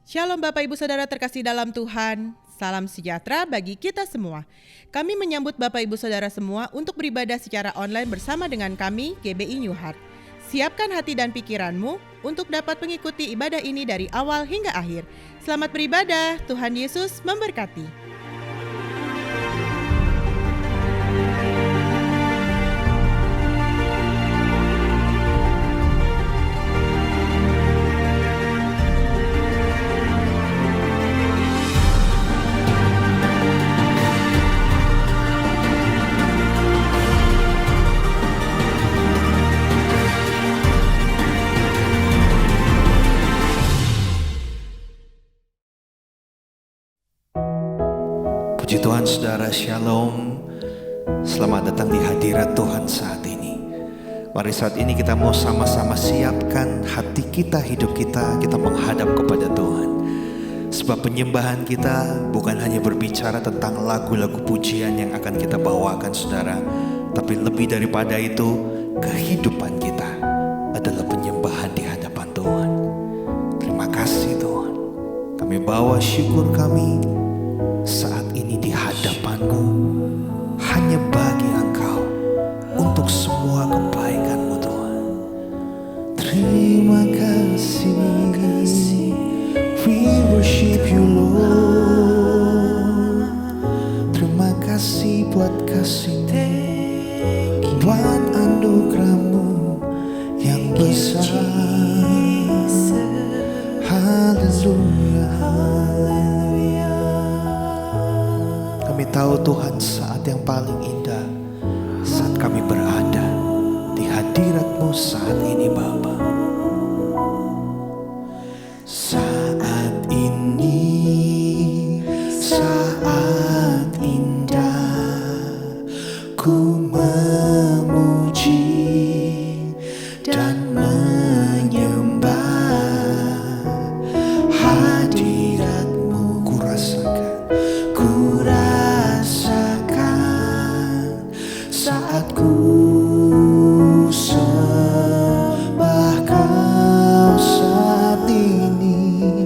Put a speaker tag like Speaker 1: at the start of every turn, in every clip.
Speaker 1: Shalom Bapak Ibu Saudara terkasih dalam Tuhan, salam sejahtera bagi kita semua. Kami menyambut Bapak Ibu Saudara semua untuk beribadah secara online bersama dengan kami GBI New Heart. Siapkan hati dan pikiranmu untuk dapat mengikuti ibadah ini dari awal hingga akhir. Selamat beribadah, Tuhan Yesus memberkati.
Speaker 2: Puji Tuhan saudara, shalom. Selamat datang di hadirat Tuhan saat ini. Mari saat ini kita mau sama-sama siapkan hati kita, hidup kita menghadap kepada Tuhan. Sebab penyembahan kita bukan hanya berbicara tentang lagu-lagu pujian yang akan kita bawakan saudara, tapi lebih daripada itu, kehidupan kita adalah penyembahan di hadapan Tuhan. Terima kasih Tuhan. Kami bawa syukur kami saat ini di hadapan-Mu, hanya bagi Engkau, untuk semua kebaikan-Mu Tuhan. Terima kasih, we worship you Lord. Terima kasih buat kasih-Mu, buat anugerah-Mu yang besar. Haleluya. Kami tahu Tuhan saat yang paling indah saat kami berada di hadirat-Mu saat ini Bapa. Saat ini saat indah, ku memuji dan menyembah hadirat-Mu. Ku rasakan saat ku sembah Kau saat ini.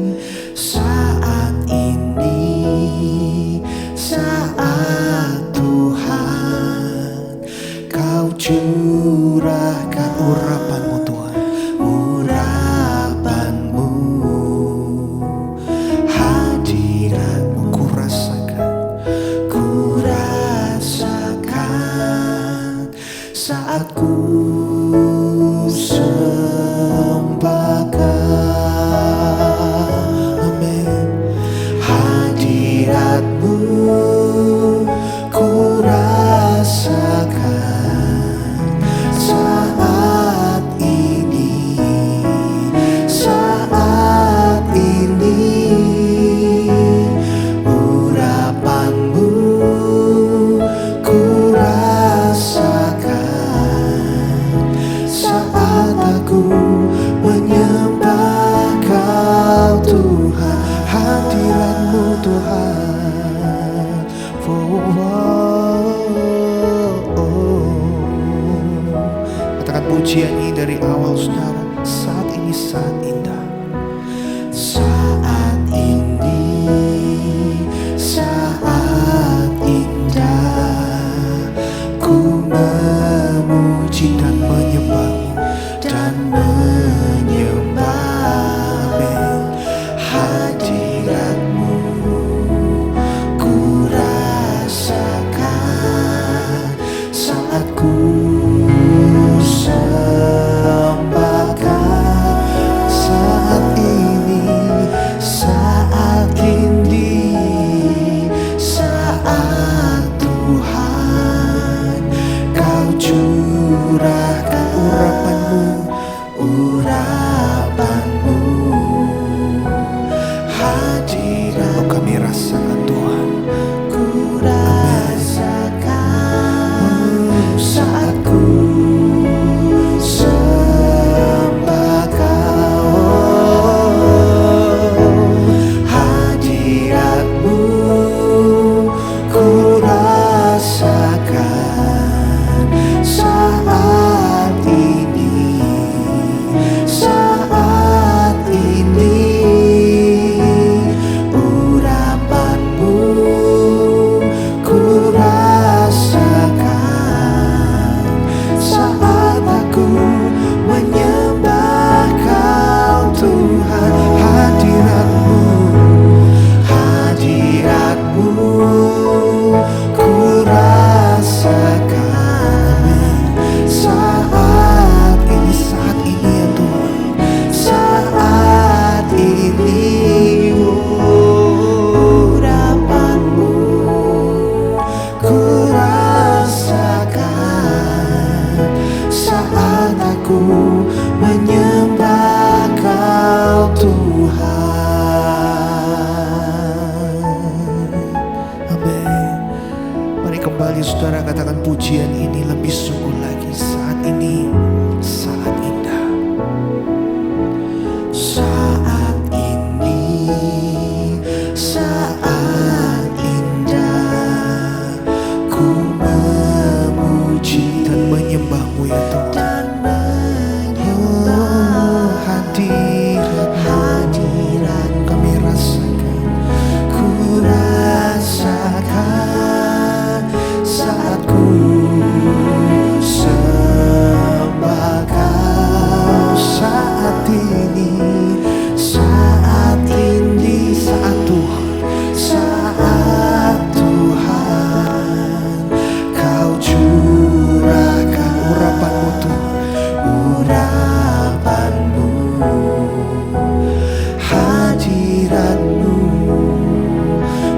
Speaker 2: hadirat-Mu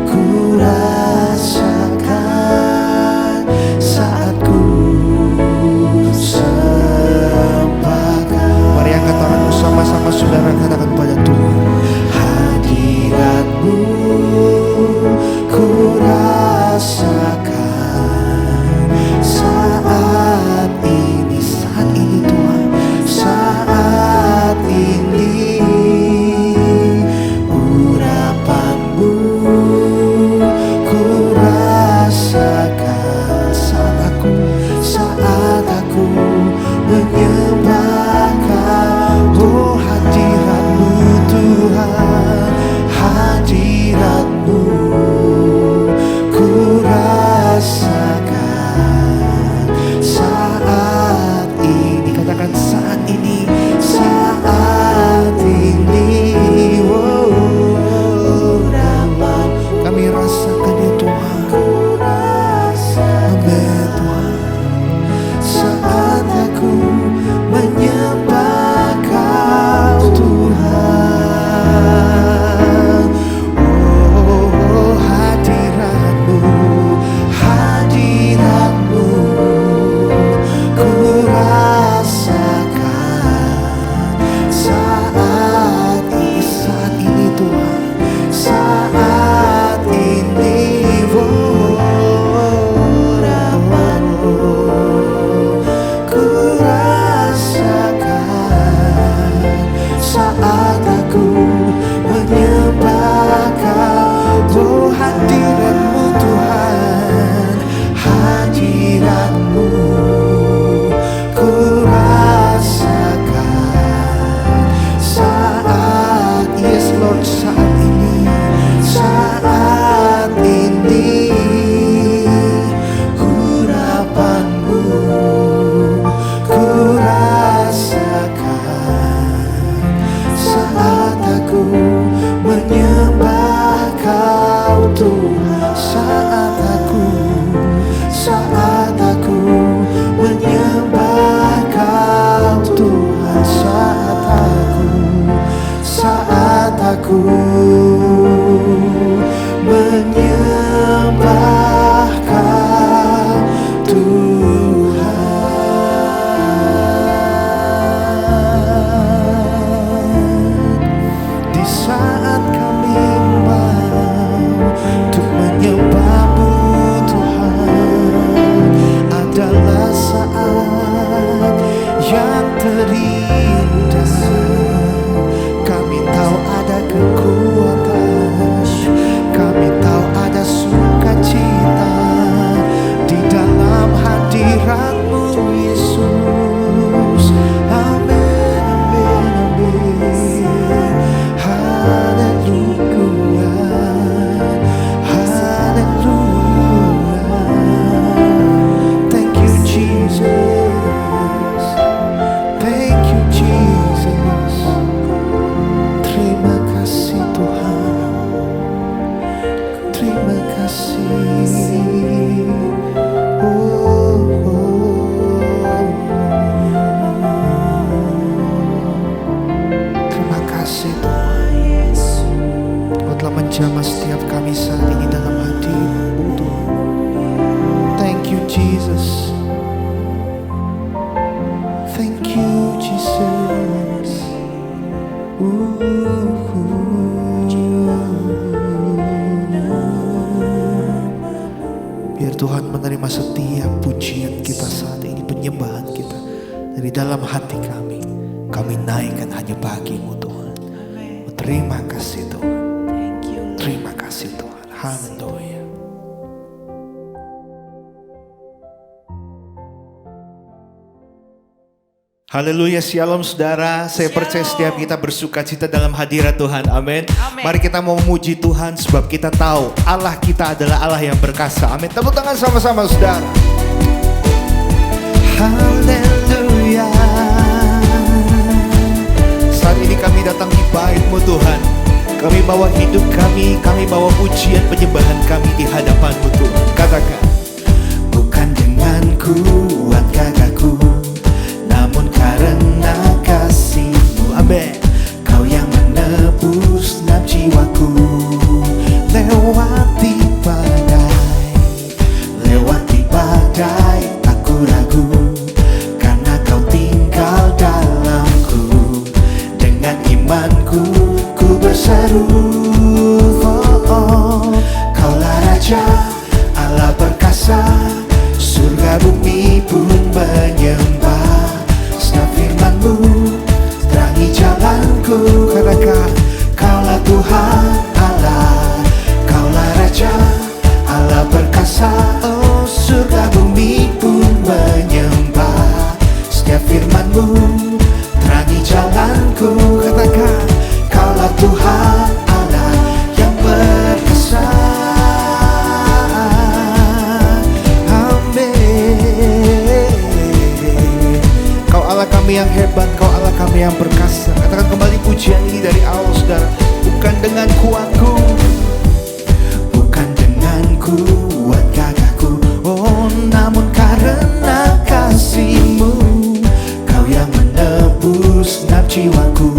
Speaker 2: ku rasakan saat ku sembahkan. Mari angkat tanganmu sama-sama saudara, katakan pada Tuhan, hadirat-Mu ku rasakan saat ini Tuhan, saat ini urapan-Mu ku rasakan saat aku menyembah Kau. Oh, hadirat-Mu Tuhan, hadirat-Mu ku rasakan saat ini. Katakan saat ini, saat ini. Oh, kami rasakan ya Tuhan. Amin Tuhan. Saat aku menyembah Kau Tuhan. Oh, hadirat-Mu, hadirat-Mu ku rasakan saat ini Tuhan, saat ini. Ku rasakan saat aku menyembah Kau. Oh, hadirat-Mu Tuhan, hadirat-Mu ku rasakan saat, yes Lord, saat ini, saat ini urapan-Mu ku rasakan saat aku menyembah Kau Tuhan, saat aku menyembah Kau Tuhan, saat aku menyembah Kau Tuhan. Di saat kami mau untuk menyembah-Mu Tuhan, adalah saat yang terindah. Kami tahu ada kekuatan, kami tahu ada sukacita di dalam hadirat-Mu Yesus. Amin, amin, amin. Haleluya, haleluya. Thank you Jesus, thank you Jesus. Terima kasih Tuhan, terima kasih. Terima kasih Tuhan, Kau telah menjamah setiap kami saat ini dalam hadirat-Mu Tuhan. Thank you Jesus, thank you Jesus. Biar Tuhan menerima setiap pujian kita saat ini, penyembahan kita dari dalam hati kami. Kami naikkan hanya bagi-Mu Tuhan. Terima kasih Tuhan, terima kasih Tuhan. Haleluya. Haleluya, shalom saudara. Saya percaya setiap kita bersuka cita dalam hadirat Tuhan. Amin. Mari kita mau memuji Tuhan sebab kita tahu Allah kita adalah Allah yang berkasa. Amin. Tepuk tangan sama-sama saudara. Haleluya. Saat ini kami datang di bait-Mu Tuhan. Kami bawa hidup kami bawa pujian penyembahan kami di hadapan-Mu Tuhan. Katakan, bukan dengan kuat gagahku, namun karena kasih-Mu. Amin. Kau yang menebus 6 jiwa. jiwaku. Lewati badai, tak ku ragu, karena kau tinggal dalamku. Dengan imanku ku berseru, oh, oh. Kaulah Raja Allah perkasa, surga bumi pun menyembah. Setiap firman-Mu terangi jalanku. Katakan, Kaulah Tuhan Allah, Kaulah Raja Allah perkasa, oh surga bumi pun menyembah. Setiap firman-Mu terangi jalanku. Katakan, Kaulah Tuhan Allah yang perkasa. Kau Allah kami yang hebat, Kau Allah kami yang perkasa. Katakan kembali pujian ini dari awal, saudara. Bukan dengan kuatku, bukan dengan kuat gagahku, oh namun karena kasih-Mu, Kau yang menebus genap jiwaku.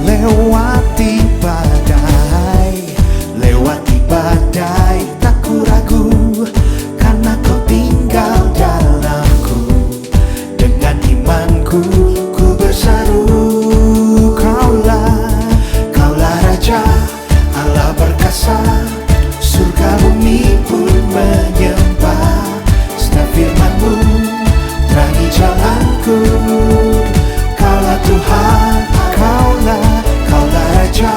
Speaker 2: Lewati badai, tak ku ragu, karena Kau tinggal dalamku. Dengan imanku ku berseru, Kaulah Raja Allah perkasa, surga bumi pun menyembah. Setiap firman-Mu terangi jalanku. Kaulah Tuhan, Kaulah Raja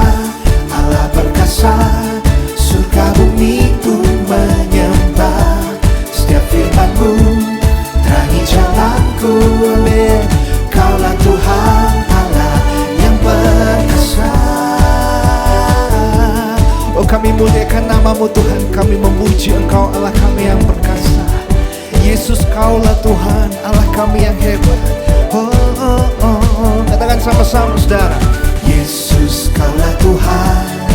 Speaker 2: Allah perkasa, surga bumi pun menyembah. Setiap firman-Mu terangi jalanku. Amin. Kaulah Tuhan Allah yang perkasa. Oh kami muliakan nama-Mu Tuhan, kami memuji Engkau Allah kami yang perkasa. Yesus Kaulah Tuhan Allah kami yang hebat. Oh, oh, oh. Katakan sama-sama saudara. Yesus Kaulah Tuhan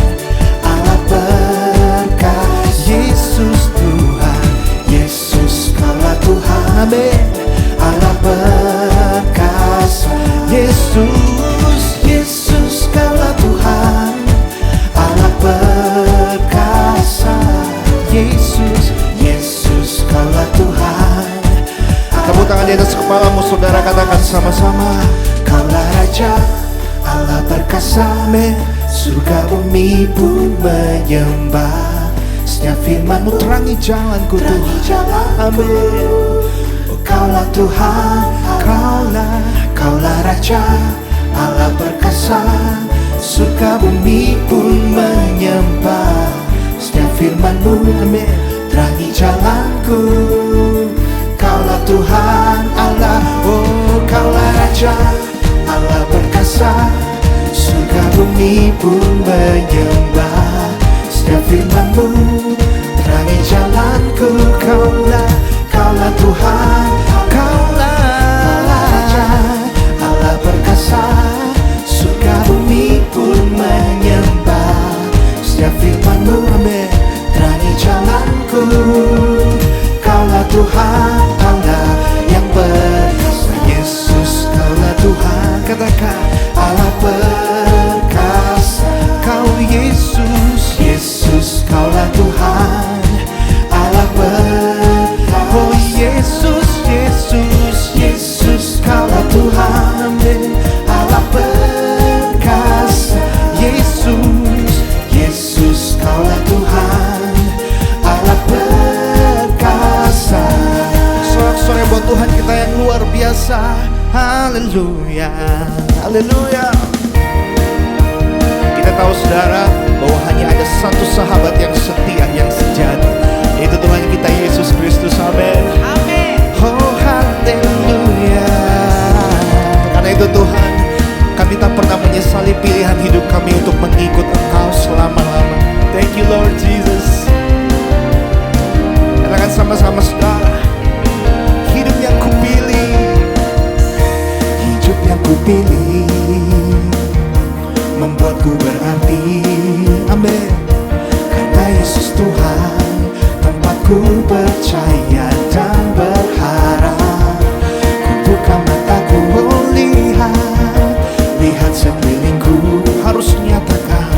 Speaker 2: Allah perkasa. Yesus Tuhan, Yesus Kaulah Tuhan, amin. Allah perkasa. Yesus Kaulah Tuhan Allah perkasa. Yesus Kaulah Tuhan. Tepuk tangan di atas kepalamu saudara, katakan sama-sama. Kaulah Raja Allah perkasa, amin. Surga bumi pun menyembah. Setiap firman-Mu terangi jalanku Tuhan, amin. Oh Kaulah Tuhan, Kaulah Raja Allah perkasa, surga bumi pun menyembah. Setiap firman-Mu, amin, terangi jalanku. Kaulah Tuhan Allah, oh Kaulah Raja Allah perkasa, surga bumi pun menyembah. Setiap firman-Mu terangi jalanku. Kaulah Tuhan, Kaulah Raja Allah perkasa, surga bumi pun menyembah. Setiap firman-Mu, amin, terangi jalanku. Kaulah Tuhan Allah yang perkasa. Yesus Kaulah Tuhan, katakan Allah perkasa. Kau Yesus Kaulah Tuhan Allah perkasa. Oh Yesus Kaulah Tuhan, amin. Allah perkasa. Yesus Kaulah Tuhan Allah perkasa. Sorak-sorai buat Tuhan kita yang luar biasa. Haleluya, haleluya. Kita tahu saudara bahwa hanya ada satu sahabat yang setia, yang sejati, yaitu Tuhan kita Yesus Kristus, amin.
Speaker 1: Amin.
Speaker 2: Oh haleluya. Karena itu Tuhan, kami tak pernah menyesali pilihan hidup kami untuk mengikut Engkau selama-lama. Thank you Lord Jesus. Katakan sama-sama saudara. Hidup yang kupilih, hidup yang kupilih membuatku berarti, amin. Karena Yesus Tuhan tempatku percaya dan berharap. Ku buka mataku, oh lihat sekelilingku, harus nyatakan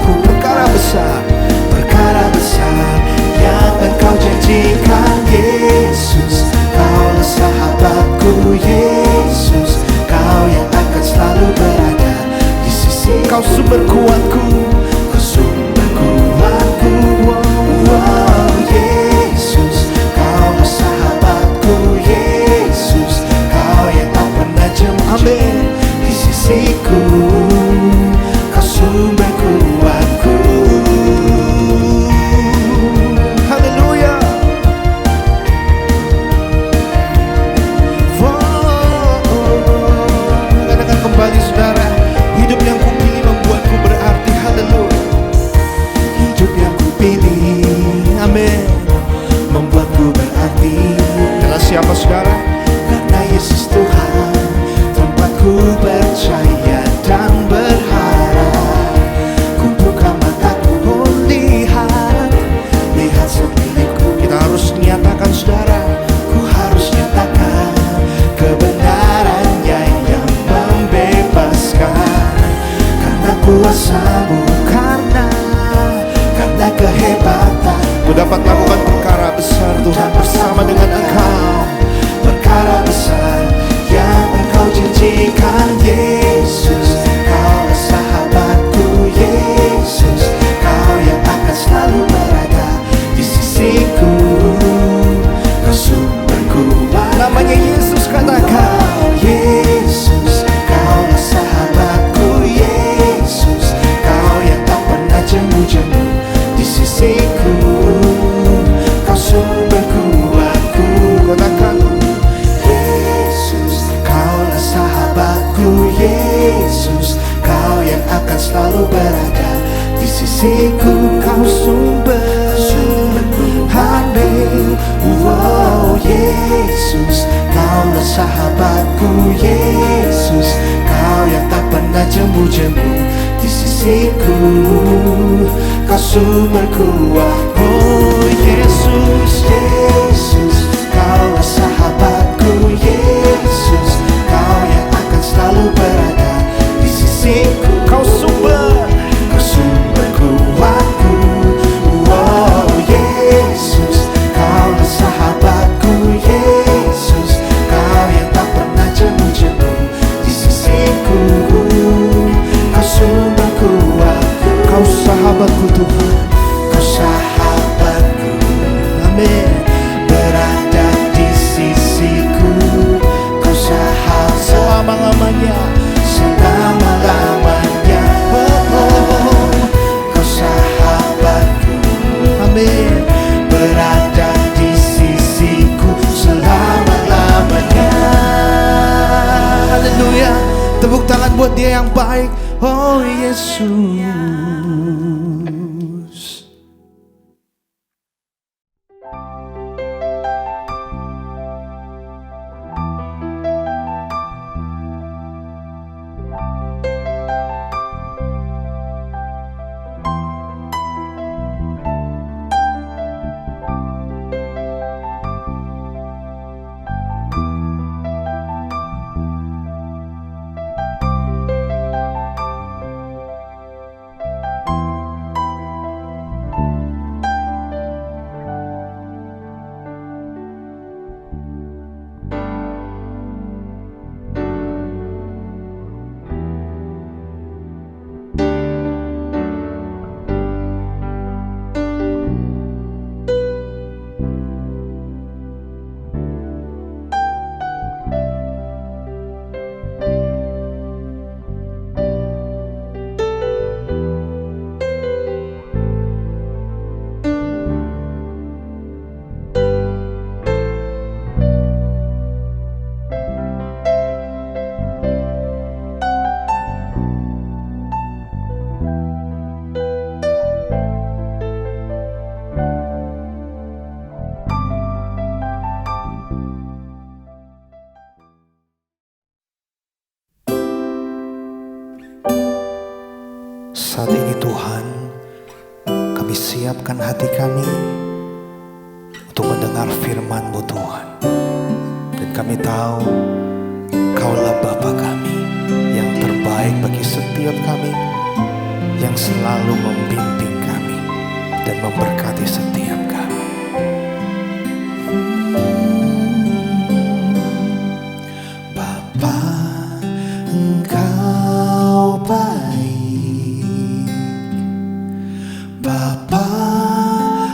Speaker 2: sahabatku, perkara besar yang Engkau janjikan. Yesus, Kaulah sahabatku. Yesus, Kau yang akan selalu berada di sisi. Kau sumber kuatku, Kau sumber kuatku. Wow, Yesus, Kaulah sahabatku. Yesus, Kau yang tak pernah jemu di sisiku. Kau sumber kuatku. Haleluya. Katakan kembali saudara, hidup yang kupilih membuatku berarti. Haleluya. Hidup yang kupilih, amin, membuatku berarti. Karena siapa saudara? Karena Yesus Tuhan, tempatku percaya dan berharap. Ku buka mataku, oh lihat semilikku. Kita harus nyatakan saudara, ku harus nyatakan kebenarannya yang membebaskan. Karena kuasa-Mu, karena kehebatan, ku dapat lakukan perkara besar Tuhan bersama dengan Engkau. Perkara besar yang Engkau janjikan. Yesus, Kaulah sahabatku. Yesus, Kau yang akan selalu berada di sisiku. Kau sumber kuat. Namanya Yesus, katakan. Yesus, Kaulah sahabatku. Yesus, Kau yang tak pernah jemu-jemu di sisiku. Kau sumber kuatku. Katakan. Yesus, Kaulah sahabatku. Yesus, Kau yang akan selalu berada di sisiku. Kau sumber amin. Wow, Yesus, Kaulah sahabatku. Yesus, Kau yang tak pernah jemu-jemu di sisiku. Kau sumber kuat. Oh Yesus, Yesus, Kaulah sahabatku. Yesus, Kau yang akan selalu berada di sisiku. Kau sumber kuatku. Wow, Yesus, Kaulah sahabatku. Yesus, Kau yang tak pernah jemu-jemu di sisiku. Kau sumber kuatku. Kau sahabatku Tuhan, Kau sahabatku, amin, berada di sisiku. Kau sahabat selama-lamanya, selama-lamanya. Oh, Kau sahabatku, amin, berada di sisiku selama-lamanya. Haleluya. Tepuk tangan buat Dia yang baik. Oh Yesus. Saat ini Tuhan, kami siapkan hati kami untuk mendengar firman-Mu Tuhan. Dan kami tahu Kaulah Bapa kami yang terbaik bagi setiap kami. yang selalu membimbing kami dan memberkati setiap kami. Bapa, Engkau baik. Bapa,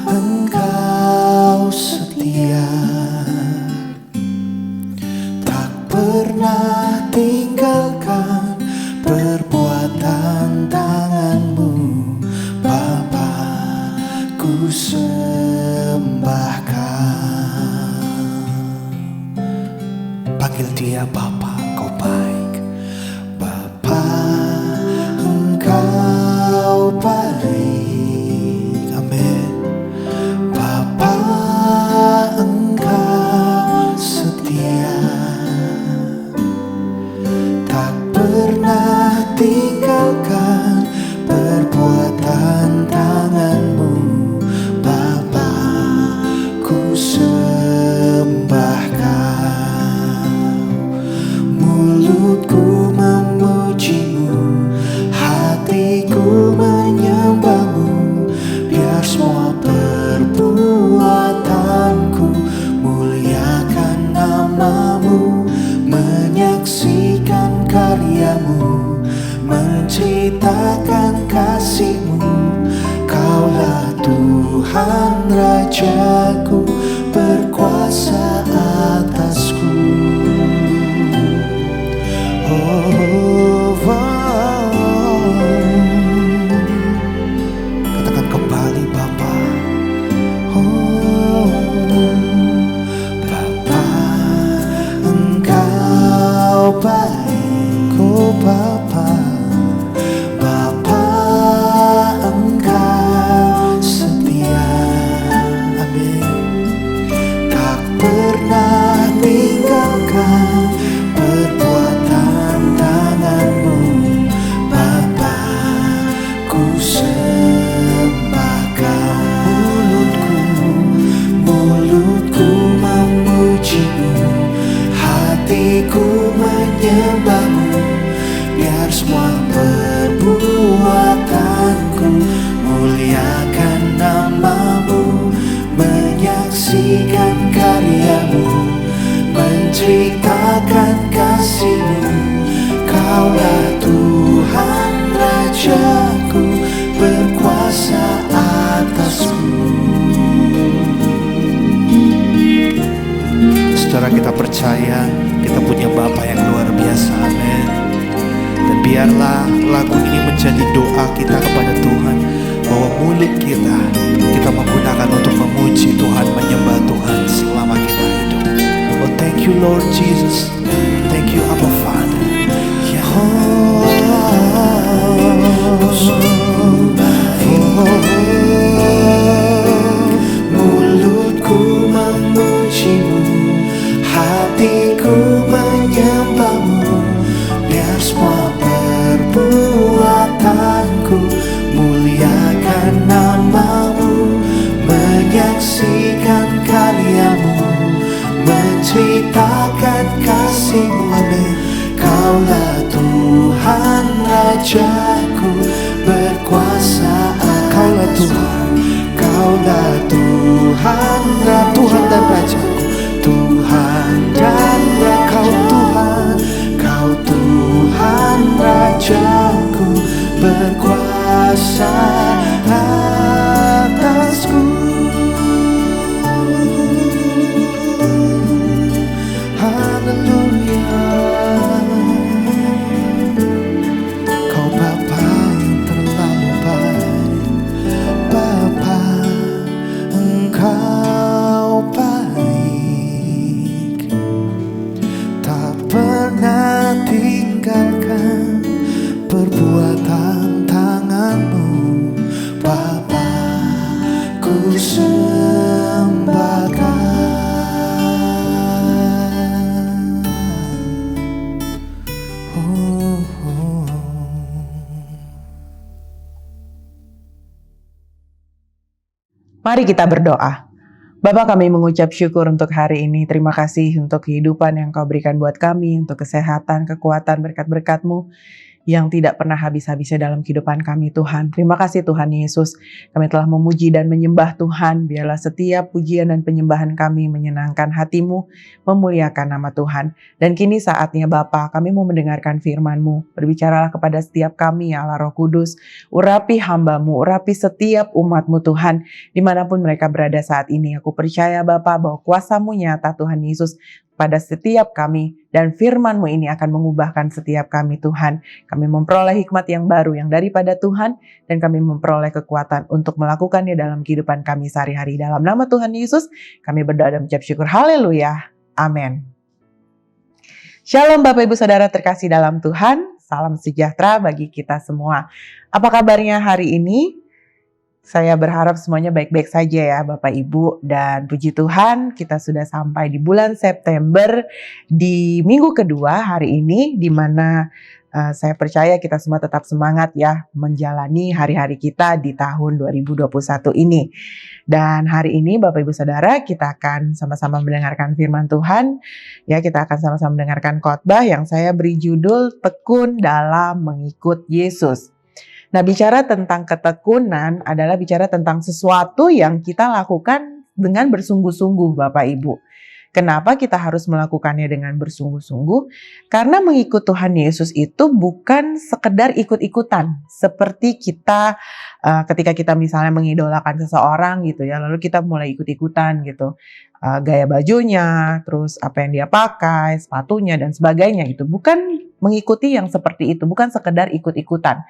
Speaker 2: Engkau setia, tak pernah tinggalkan perbuatan tangan-Mu. Bapa, ku sembahkan. Panggil dia Bapa, Engkau baik. Bapa, Engkau baik. Amin. Bapa, Engkau setia, tak pernah tinggalkan perbuatan tangan-Mu. Bapa, ku sembahkan. Mulutku memuji-Mu, hatiku menyembah-Mu, biar semua perbuatanku muliakan nama-Mu, menyaksikan karya-Mu, menceritakan kasih-Mu. Kaulah Tuhan Rajaku, berkuasa atasku. Katakan kembali Bapa. Bapa, Engkau baik. Oh Bapa, Bapa, Engkau setia. Amin. Tak pernah tinggalkan perbuatan tangan-Mu. Bapa, ku sembahkan. Mulutku memuji-Mu, hatiku menyembah-Mu, biar semua perbuatanku muliakan nama-Mu, menyaksikan karya-Mu, menceritakan kasih-Mu. Kaulah Tuhan Rajaku, berkuasa atasku. Saudara, kita percaya kita punya Bapa yang luar biasa. Amin. Dan biarlah lagu ini menjadi doa kita kepada Tuhan, bahwa mulut kita menggunakan untuk memuji Tuhan, menyembah Tuhan selama kita hidup. Oh, thank you Lord Jesus. Thank you Abba Father. Ya mulutku memuji-Mu, hatiku menyembah-Mu, biar semua perbuatanku muliakan nama-Mu, menyaksikan karya-Mu, menceritakan kasih-Mu. Amin. Kaulah Tuhan Rajaku, berkuasa atasku. Kaulah Tuhan dan Rajaku, Tuhan dan Kau Tuhan Rajaku, berkuasa atasku. Haleluya. Kau Bapa yang terlalu baik. Bapa, Engkau baik, tak pernah tinggalkan perbuatan tangan-Mu. Bapa, ku sembahkan.
Speaker 3: Mari kita berdoa. Bapa, kami mengucap syukur untuk hari ini. Terima kasih untuk kehidupan yang Kau berikan buat kami, untuk kesehatan, kekuatan, berkat-berkat-Mu yang tidak pernah habis-habisnya dalam kehidupan kami Tuhan. Terima kasih Tuhan Yesus, kami telah memuji dan menyembah Tuhan. Biarlah setiap pujian dan penyembahan kami menyenangkan hati-Mu, memuliakan nama Tuhan. Dan kini saatnya Bapa, kami mau mendengarkan firman-Mu. Berbicaralah kepada setiap kami ya Allah Roh Kudus. Urapi hamba-Mu, urapi setiap umat-Mu Tuhan, dimanapun mereka berada saat ini. Aku percaya Bapa bahwa kuasa-Mu nyata Tuhan Yesus pada setiap kami, dan firman-Mu ini akan mengubahkan setiap kami Tuhan. Kami memperoleh hikmat yang baru yang daripada Tuhan, dan kami memperoleh kekuatan untuk melakukannya dalam kehidupan kami sehari-hari. Dalam nama Tuhan Yesus, kami berdoa dan mengucap syukur. Haleluya. Amin. Shalom Bapak Ibu Saudara terkasih dalam Tuhan. Salam sejahtera bagi kita semua. Apa kabarnya hari ini? Saya berharap semuanya baik-baik saja ya Bapak Ibu, dan puji Tuhan kita sudah sampai di bulan September di minggu kedua hari ini, di mana saya percaya kita semua tetap semangat ya menjalani hari-hari kita di tahun 2021 ini. Dan hari ini Bapak Ibu Saudara kita akan sama-sama mendengarkan firman Tuhan. Ya, kita akan sama-sama mendengarkan khotbah yang saya beri judul Tekun dalam Mengikut Yesus. Nah, bicara tentang ketekunan adalah bicara tentang sesuatu yang kita lakukan dengan bersungguh-sungguh Bapak Ibu. Kenapa kita harus melakukannya dengan bersungguh-sungguh? Karena mengikut Tuhan Yesus itu bukan sekedar ikut-ikutan. Seperti kita ketika kita misalnya mengidolakan seseorang gitu ya, lalu kita mulai ikut-ikutan gitu. Gaya bajunya, terus apa yang dia pakai, sepatunya dan sebagainya gitu. Bukan mengikuti yang seperti itu, bukan sekedar ikut-ikutan.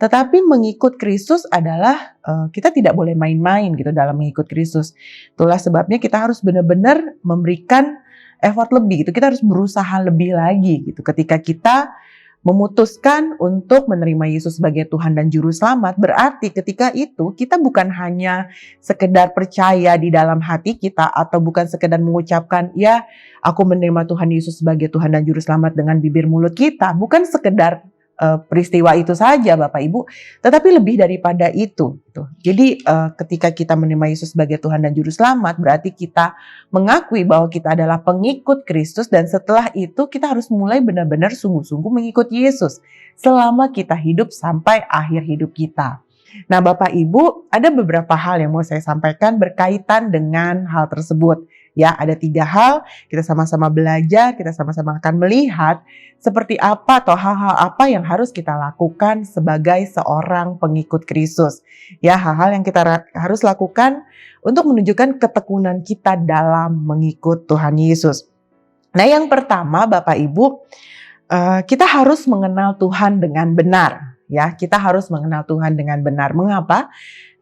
Speaker 3: Tetapi mengikut Kristus adalah kita tidak boleh main-main gitu dalam mengikut Kristus. Itulah sebabnya kita harus benar-benar memberikan effort lebih gitu. Kita harus berusaha lebih lagi gitu. Ketika kita memutuskan untuk menerima Yesus sebagai Tuhan dan Juru Selamat, berarti ketika itu kita bukan hanya sekedar percaya di dalam hati kita atau bukan sekedar mengucapkan, ya aku menerima Tuhan Yesus sebagai Tuhan dan Juru Selamat dengan bibir mulut kita. Bukan sekedar peristiwa itu saja Bapak Ibu, tetapi lebih daripada itu. Jadi ketika kita menerima Yesus sebagai Tuhan dan Juru Selamat, berarti kita mengakui bahwa kita adalah pengikut Kristus, dan setelah itu kita harus mulai benar-benar sungguh-sungguh mengikut Yesus selama kita hidup sampai akhir hidup kita. Nah Bapak Ibu, ada beberapa hal yang mau saya sampaikan berkaitan dengan hal tersebut. Ya, ada 3 hal, kita sama-sama belajar, kita sama-sama akan melihat seperti apa atau hal-hal apa yang harus kita lakukan sebagai seorang pengikut Kristus. Ya, hal-hal yang kita harus lakukan untuk menunjukkan ketekunan kita dalam mengikut Tuhan Yesus. Nah, yang pertama Bapak Ibu, kita harus mengenal Tuhan dengan benar. Ya, kita harus mengenal Tuhan dengan benar. Mengapa?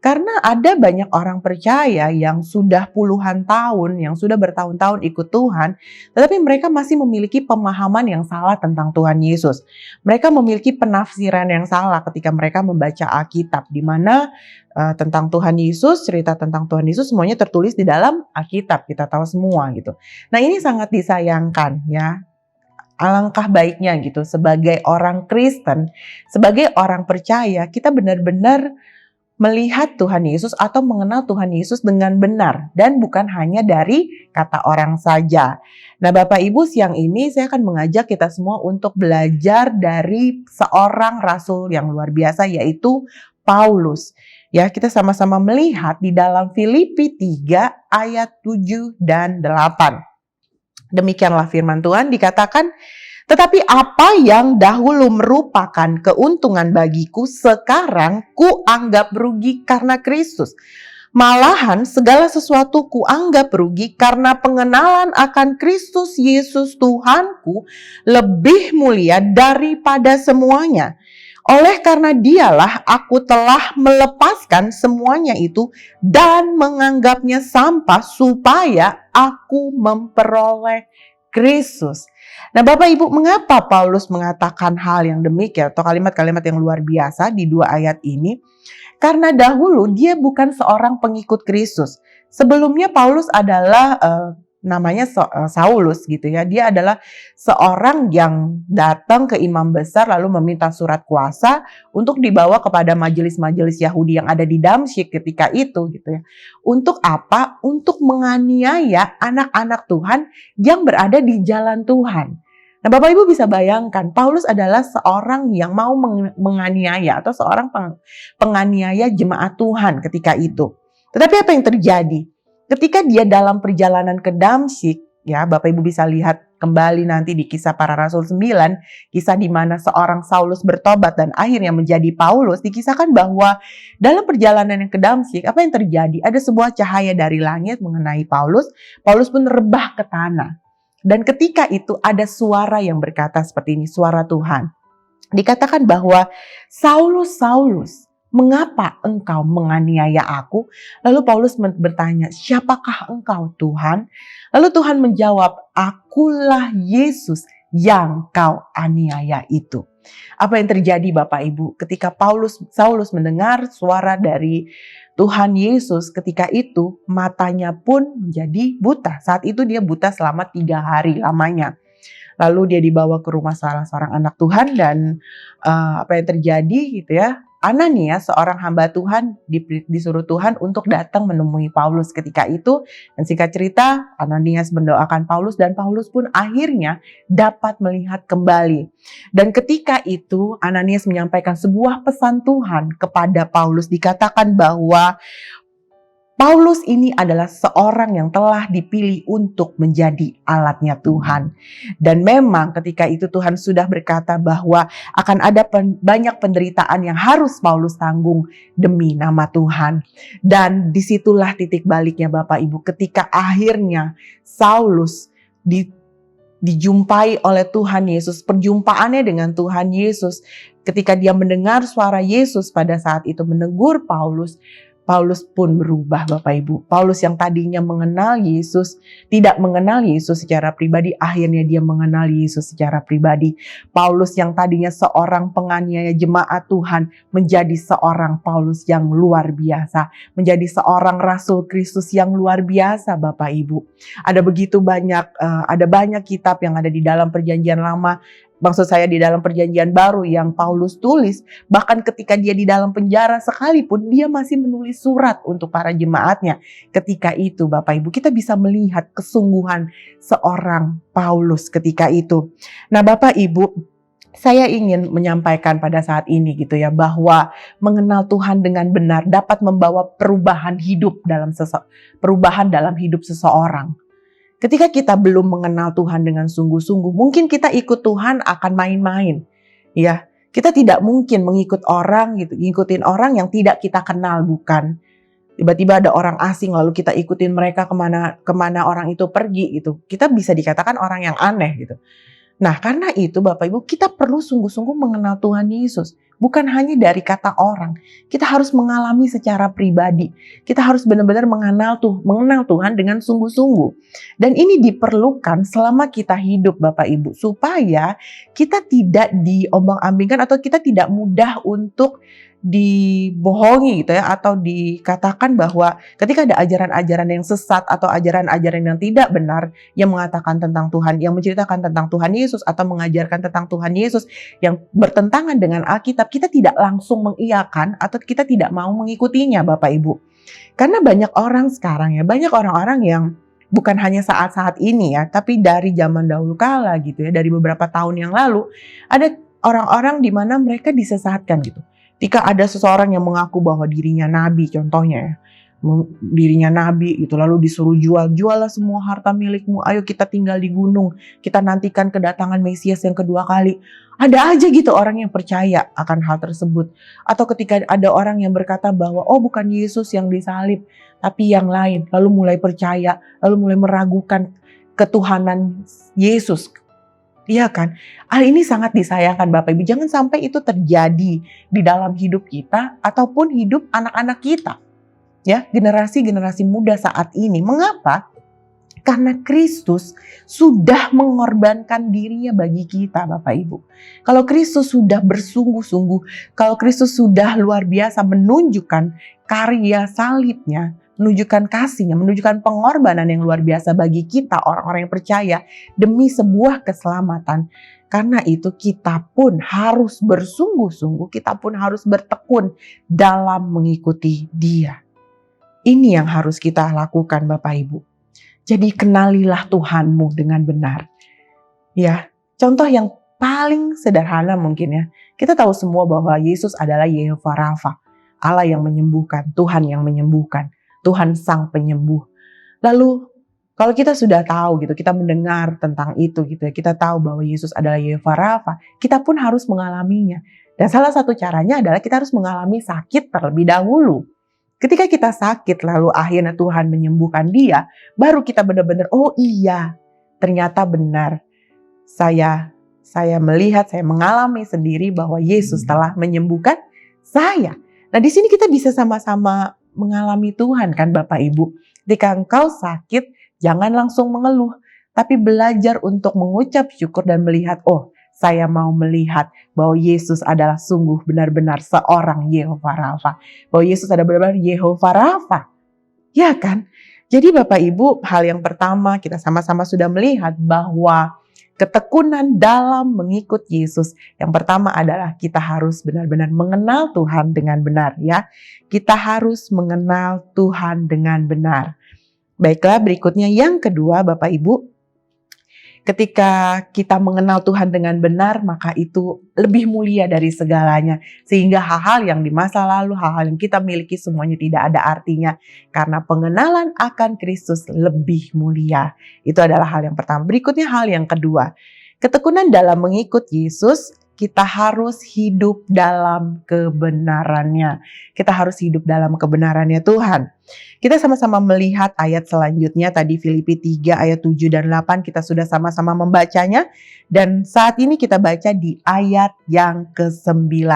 Speaker 3: Karena ada banyak orang percaya yang sudah puluhan tahun, yang sudah bertahun-tahun ikut Tuhan, tetapi mereka masih memiliki pemahaman yang salah tentang Tuhan Yesus. Mereka memiliki penafsiran yang salah ketika mereka membaca Alkitab, di mana tentang Tuhan Yesus, cerita tentang Tuhan Yesus semuanya tertulis di dalam Alkitab, kita tahu semua gitu. Nah, ini sangat disayangkan ya. Alangkah baiknya gitu sebagai orang Kristen, sebagai orang percaya, kita benar-benar melihat Tuhan Yesus atau mengenal Tuhan Yesus dengan benar dan bukan hanya dari kata orang saja. Nah Bapak Ibu, siang ini saya akan mengajak kita semua untuk belajar dari seorang rasul yang luar biasa, yaitu Paulus. Ya, kita sama-sama melihat di dalam Filipi 3 ayat 7 dan 8. Demikianlah firman Tuhan, dikatakan, tetapi apa yang dahulu merupakan keuntungan bagiku, sekarang kuanggap rugi karena Kristus. Malahan segala sesuatu kuanggap rugi karena pengenalan akan Kristus Yesus Tuhanku lebih mulia daripada semuanya. Oleh karena dialah aku telah melepaskan semuanya itu dan menganggapnya sampah supaya aku memperoleh Kristus. Nah Bapak Ibu, mengapa Paulus mengatakan hal yang demikian atau kalimat-kalimat yang luar biasa di 2 ayat ini? Karena dahulu dia bukan seorang pengikut Kristus. Sebelumnya Paulus adalah namanya Saulus gitu ya. Dia adalah seorang yang datang ke imam besar lalu meminta surat kuasa untuk dibawa kepada majelis-majelis Yahudi yang ada di Damsyik ketika itu gitu ya. Untuk apa? Untuk menganiaya anak-anak Tuhan yang berada di jalan Tuhan. Nah, Bapak Ibu bisa bayangkan, Paulus adalah seorang yang mau menganiaya atau seorang penganiaya jemaat Tuhan ketika itu. Tetapi apa yang terjadi? Ketika dia dalam perjalanan ke Damsyik, ya Bapak Ibu bisa lihat kembali nanti di Kisah Para Rasul 9, kisah di mana seorang Saulus bertobat dan akhirnya menjadi Paulus, dikisahkan bahwa dalam perjalanan yang ke Damsyik, apa yang terjadi? Ada sebuah cahaya dari langit mengenai Paulus, Paulus pun rebah ke tanah. Dan ketika itu ada suara yang berkata seperti ini, suara Tuhan. Dikatakan bahwa, Saulus, Saulus, mengapa engkau menganiaya aku? Lalu Paulus bertanya, siapakah engkau Tuhan? Lalu Tuhan menjawab, akulah Yesus yang kau aniaya itu. Apa yang terjadi Bapak Ibu? Ketika Saulus mendengar suara dari Tuhan Yesus, ketika itu matanya pun menjadi buta. Saat itu dia buta selama 3 hari lamanya. Lalu dia dibawa ke rumah salah seorang anak Tuhan dan apa yang terjadi gitu ya. Ananias, seorang hamba Tuhan, disuruh Tuhan untuk datang menemui Paulus ketika itu. Dan singkat cerita, Ananias mendoakan Paulus dan Paulus pun akhirnya dapat melihat kembali. Dan ketika itu, Ananias menyampaikan sebuah pesan Tuhan kepada Paulus. Dikatakan bahwa Paulus ini adalah seorang yang telah dipilih untuk menjadi alatnya Tuhan. Dan memang ketika itu Tuhan sudah berkata bahwa akan ada banyak penderitaan yang harus Paulus tanggung demi nama Tuhan. Dan disitulah titik baliknya Bapak Ibu, ketika akhirnya Saulus dijumpai oleh Tuhan Yesus, perjumpaannya dengan Tuhan Yesus. Ketika dia mendengar suara Yesus pada saat itu menegur Paulus, Paulus pun berubah Bapak Ibu. Paulus yang tadinya mengenal Yesus, tidak mengenal Yesus secara pribadi, akhirnya dia mengenal Yesus secara pribadi. Paulus yang tadinya seorang penganiaya jemaat Tuhan, menjadi seorang Paulus yang luar biasa. Menjadi seorang Rasul Kristus yang luar biasa Bapak Ibu. Ada banyak kitab yang ada di dalam Perjanjian Lama, maksud saya di dalam Perjanjian Baru yang Paulus tulis, bahkan ketika dia di dalam penjara sekalipun dia masih menulis surat untuk para jemaatnya. Ketika itu Bapak Ibu, kita bisa melihat kesungguhan seorang Paulus ketika itu. Nah Bapak Ibu, saya ingin menyampaikan pada saat ini gitu ya, bahwa mengenal Tuhan dengan benar dapat membawa perubahan dalam hidup seseorang. Ketika kita belum mengenal Tuhan dengan sungguh-sungguh, mungkin kita ikut Tuhan akan main-main. Ya, kita tidak mungkin ngikutin orang yang tidak kita kenal, bukan. Tiba-tiba ada orang asing lalu kita ikutin mereka kemana orang itu pergi gitu. Kita bisa dikatakan orang yang aneh gitu. Nah, karena itu Bapak Ibu, kita perlu sungguh-sungguh mengenal Tuhan Yesus. Bukan hanya dari kata orang. Kita harus mengalami secara pribadi. Kita harus benar-benar mengenal Tuhan dengan sungguh-sungguh. Dan ini diperlukan selama kita hidup Bapak Ibu. Supaya kita tidak diombang-ambingkan atau kita tidak mudah untuk dibohongi gitu ya, atau dikatakan bahwa ketika ada ajaran-ajaran yang sesat atau ajaran-ajaran yang tidak benar yang mengatakan tentang Tuhan, yang menceritakan tentang Tuhan Yesus atau mengajarkan tentang Tuhan Yesus yang bertentangan dengan Alkitab, kita tidak langsung mengiyakan atau kita tidak mau mengikutinya Bapak Ibu. Karena banyak orang sekarang ya, banyak orang-orang yang bukan hanya saat-saat ini ya, tapi dari zaman dahulu kala gitu ya, dari beberapa tahun yang lalu, ada orang-orang di mana mereka disesatkan gitu. Ketika ada seseorang yang mengaku bahwa dirinya nabi, contohnya ya, dirinya nabi itu lalu disuruh juallah semua harta milikmu, ayo kita tinggal di gunung, kita nantikan kedatangan Mesias yang kedua kali. Ada aja gitu orang yang percaya akan hal tersebut. Atau ketika ada orang yang berkata bahwa oh bukan Yesus yang disalib, tapi yang lain, lalu mulai percaya, lalu mulai meragukan ketuhanan Yesus. Iya kan? Hal ini sangat disayangkan Bapak Ibu. Jangan sampai itu terjadi di dalam hidup kita ataupun hidup anak-anak kita. Ya, generasi-generasi muda saat ini. Mengapa? Karena Kristus sudah mengorbankan dirinya bagi kita Bapak Ibu. Kalau Kristus sudah bersungguh-sungguh, kalau Kristus sudah luar biasa menunjukkan karya salibnya, menunjukkan kasihnya, menunjukkan pengorbanan yang luar biasa bagi kita orang-orang yang percaya demi sebuah keselamatan. Karena itu kita pun harus bersungguh-sungguh, kita pun harus bertekun dalam mengikuti Dia. Ini yang harus kita lakukan Bapak Ibu. Jadi kenalilah Tuhanmu dengan benar. Ya, Contoh yang paling sederhana mungkin ya. Kita tahu semua bahwa Yesus adalah Yehova Rafa, Allah yang menyembuhkan, Tuhan yang menyembuhkan, Tuhan Sang Penyembuh. Lalu kalau kita sudah tahu gitu, kita mendengar tentang itu gitu ya, kita tahu bahwa Yesus adalah Yehova Rafa, kita pun harus mengalaminya. Dan salah satu caranya adalah kita harus mengalami sakit terlebih dahulu. Ketika kita sakit lalu akhirnya Tuhan menyembuhkan dia, baru kita benar-benar, oh iya, ternyata benar. Saya melihat, saya mengalami sendiri bahwa Yesus telah menyembuhkan saya. Nah, di sini kita bisa sama-sama mengalami Tuhan kan Bapak Ibu. Ketika engkau sakit, jangan langsung mengeluh, tapi belajar untuk mengucap syukur dan melihat, oh, saya mau melihat bahwa Yesus adalah sungguh benar-benar seorang Yehova Rafa. Bahwa Yesus adalah benar-benar Yehova Rafa. Ya kan? Jadi Bapak Ibu, hal yang pertama kita sama-sama sudah melihat bahwa ketekunan dalam mengikut Yesus. Yang pertama adalah kita harus benar-benar mengenal Tuhan dengan benar ya. Kita harus mengenal Tuhan dengan benar. Baiklah, berikutnya yang kedua Bapak Ibu. Ketika kita mengenal Tuhan dengan benar, maka itu lebih mulia dari segalanya. Sehingga hal-hal yang di masa lalu, hal-hal yang kita miliki semuanya tidak ada artinya. Karena pengenalan akan Kristus lebih mulia. Itu adalah hal yang pertama. Berikutnya hal yang kedua. Ketekunan dalam mengikut Yesus, kita harus hidup dalam kebenarannya. Kita harus hidup dalam kebenarannya Tuhan. Kita sama-sama melihat ayat selanjutnya tadi Filipi 3 ayat 7 dan 8 kita sudah sama-sama membacanya. Dan saat ini kita baca di ayat yang ke-9.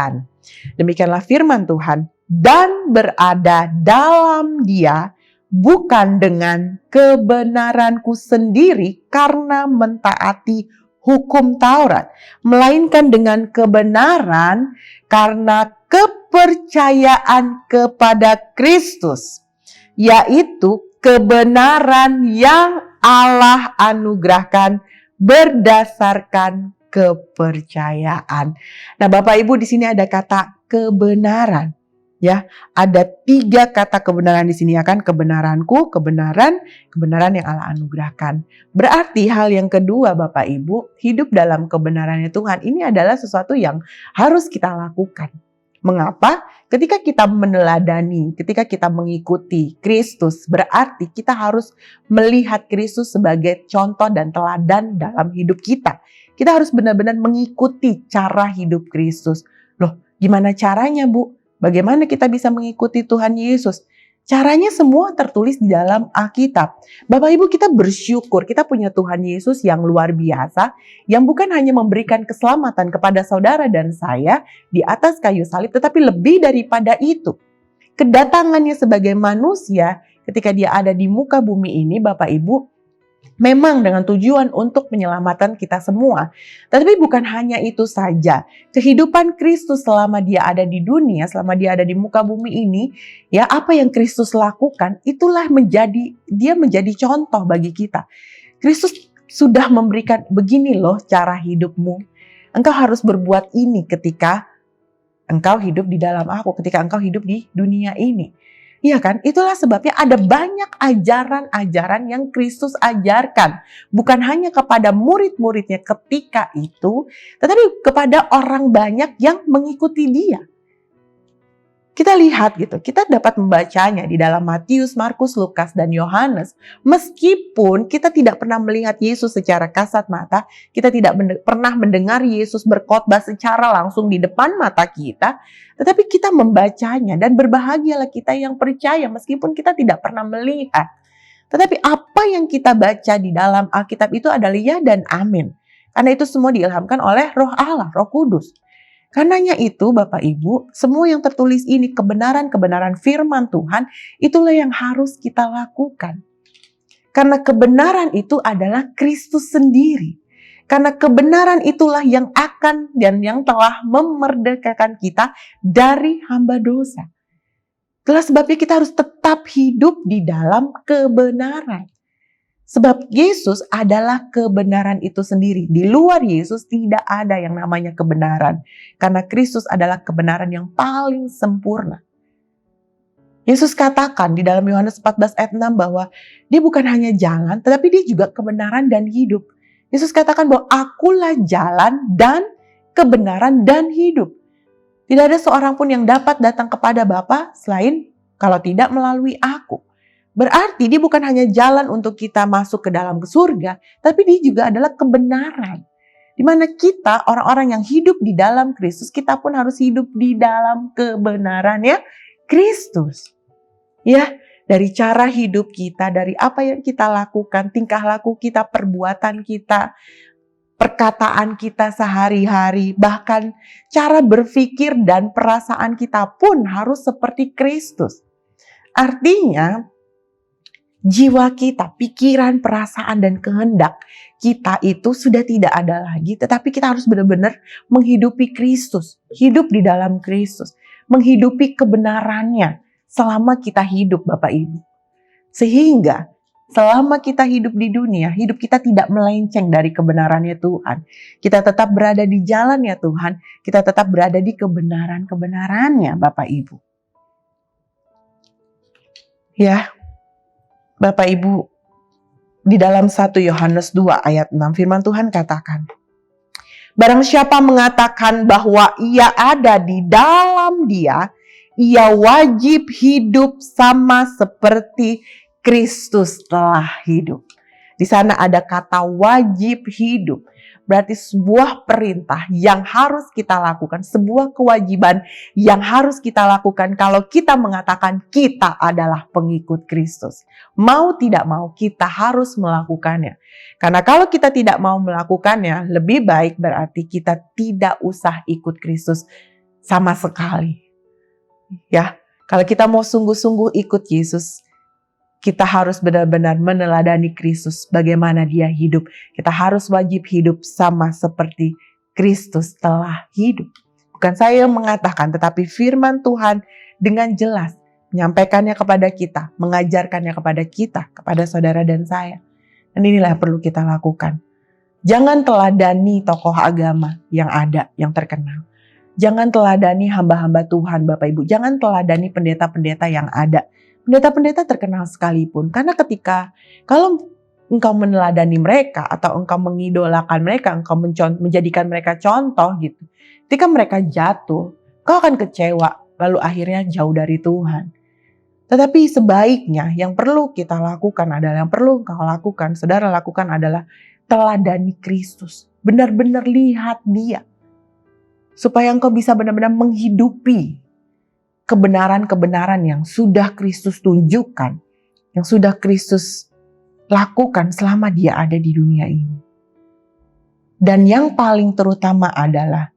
Speaker 3: Demikianlah firman Tuhan. Dan berada dalam Dia bukan dengan kebenaranku sendiri karena mentaati hukum Taurat, melainkan dengan kebenaran karena kepercayaan kepada Kristus, yaitu kebenaran yang Allah anugerahkan berdasarkan kepercayaan. Nah, Bapak Ibu di sini ada kata kebenaran. Ya, ada 3 kata kebenaran di sini ya kan, kebenaranku, kebenaran yang Allah anugerahkan. Berarti hal yang kedua Bapak Ibu, hidup dalam kebenarannya Tuhan ini adalah sesuatu yang harus kita lakukan. Mengapa? Ketika kita meneladani, ketika kita mengikuti Kristus, berarti kita harus melihat Kristus sebagai contoh dan teladan dalam hidup kita. Kita harus benar-benar mengikuti cara hidup Kristus. Loh, gimana caranya Bu? Bagaimana kita bisa mengikuti Tuhan Yesus? Caranya semua tertulis di dalam Alkitab. Bapak Ibu, kita bersyukur kita punya Tuhan Yesus yang luar biasa, yang bukan hanya memberikan keselamatan kepada saudara dan saya di atas kayu salib, tetapi lebih daripada itu. Kedatangannya sebagai manusia ketika dia ada di muka bumi ini, Bapak Ibu, memang dengan tujuan untuk menyelamatkan kita semua. Tetapi bukan hanya itu saja. Kehidupan Kristus selama dia ada di dunia, selama dia ada di muka bumi ini, ya apa yang Kristus lakukan, itulah dia menjadi contoh bagi kita. Kristus sudah memberikan begini loh cara hidupmu. Engkau harus berbuat ini ketika engkau hidup di dalam aku, ketika engkau hidup di dunia ini. Iya kan? Itulah sebabnya ada banyak ajaran-ajaran yang Kristus ajarkan. Bukan hanya kepada murid-muridnya ketika itu, tetapi kepada orang banyak yang mengikuti dia. Kita lihat gitu, kita dapat membacanya di dalam Matius, Markus, Lukas, dan Yohanes. Meskipun kita tidak pernah melihat Yesus secara kasat mata, kita tidak pernah mendengar Yesus berkhotbah secara langsung di depan mata kita, tetapi kita membacanya dan berbahagialah kita yang percaya meskipun kita tidak pernah melihat. Tetapi apa yang kita baca di dalam Alkitab itu adalah ya dan amin. Karena itu semua diilhamkan oleh Roh Allah, Roh Kudus. Karenanya itu Bapak Ibu, semua yang tertulis ini kebenaran-kebenaran firman Tuhan, itulah yang harus kita lakukan. Karena kebenaran itu adalah Kristus sendiri. Karena kebenaran itulah yang akan dan yang telah memerdekakan kita dari hamba dosa. Itulah sebabnya kita harus tetap hidup di dalam kebenaran. Sebab Yesus adalah kebenaran itu sendiri. Di luar Yesus tidak ada yang namanya kebenaran. Karena Kristus adalah kebenaran yang paling sempurna. Yesus katakan di dalam Yohanes 14 ayat 6 bahwa dia bukan hanya jalan, tetapi dia juga kebenaran dan hidup. Yesus katakan bahwa akulah jalan dan kebenaran dan hidup. Tidak ada seorang pun yang dapat datang kepada Bapa selain kalau tidak melalui aku. Berarti dia bukan hanya jalan untuk kita masuk ke dalam surga, tapi dia juga adalah kebenaran. Di mana kita, orang-orang yang hidup di dalam Kristus, kita pun harus hidup di dalam kebenarannya Kristus. Ya, dari cara hidup kita, dari apa yang kita lakukan, tingkah laku kita, perbuatan kita, perkataan kita sehari-hari, bahkan cara berpikir dan perasaan kita pun harus seperti Kristus. Artinya, jiwa kita, pikiran, perasaan, dan kehendak kita itu sudah tidak ada lagi. Tetapi kita harus benar-benar menghidupi Kristus. Hidup di dalam Kristus. Menghidupi kebenarannya selama kita hidup, Bapak Ibu. Sehingga selama kita hidup di dunia, hidup kita tidak melenceng dari kebenarannya Tuhan. Kita tetap berada di jalannya Tuhan. Kita tetap berada di kebenaran-kebenarannya, Bapak Ibu. Ya, Bapak Ibu, di dalam 1 Yohanes 2 ayat 6 firman Tuhan katakan, barang siapa mengatakan bahwa ia ada di dalam Dia, ia wajib hidup sama seperti Kristus telah hidup. Di sana ada kata wajib hidup. Berarti sebuah perintah yang harus kita lakukan, sebuah kewajiban yang harus kita lakukan kalau kita mengatakan kita adalah pengikut Kristus. Mau tidak mau kita harus melakukannya. Karena kalau kita tidak mau melakukannya, lebih baik berarti kita tidak usah ikut Kristus sama sekali. Ya, kalau kita mau sungguh-sungguh ikut Yesus, kita harus benar-benar meneladani Kristus, bagaimana Dia hidup. Kita harus wajib hidup sama seperti Kristus telah hidup. Bukan saya yang mengatakan, tetapi firman Tuhan dengan jelas menyampaikannya kepada kita, mengajarkannya kepada kita, kepada saudara dan saya. Dan inilah yang perlu kita lakukan. Jangan teladani tokoh agama yang ada, yang terkenal. Jangan teladani hamba-hamba Tuhan, Bapak Ibu. Jangan teladani pendeta-pendeta yang ada. Pendeta-pendeta terkenal sekalipun, karena kalau engkau meneladani mereka atau engkau mengidolakan mereka, engkau menjadikan mereka contoh gitu. Ketika mereka jatuh, kau akan kecewa, lalu akhirnya jauh dari Tuhan. Tetapi sebaiknya yang perlu kita lakukan adalah, yang perlu engkau lakukan, saudara lakukan adalah teladani Kristus. Benar-benar lihat Dia. Supaya engkau bisa benar-benar menghidupi kebenaran-kebenaran yang sudah Kristus tunjukkan, yang sudah Kristus lakukan selama Dia ada di dunia ini. Dan yang paling terutama adalah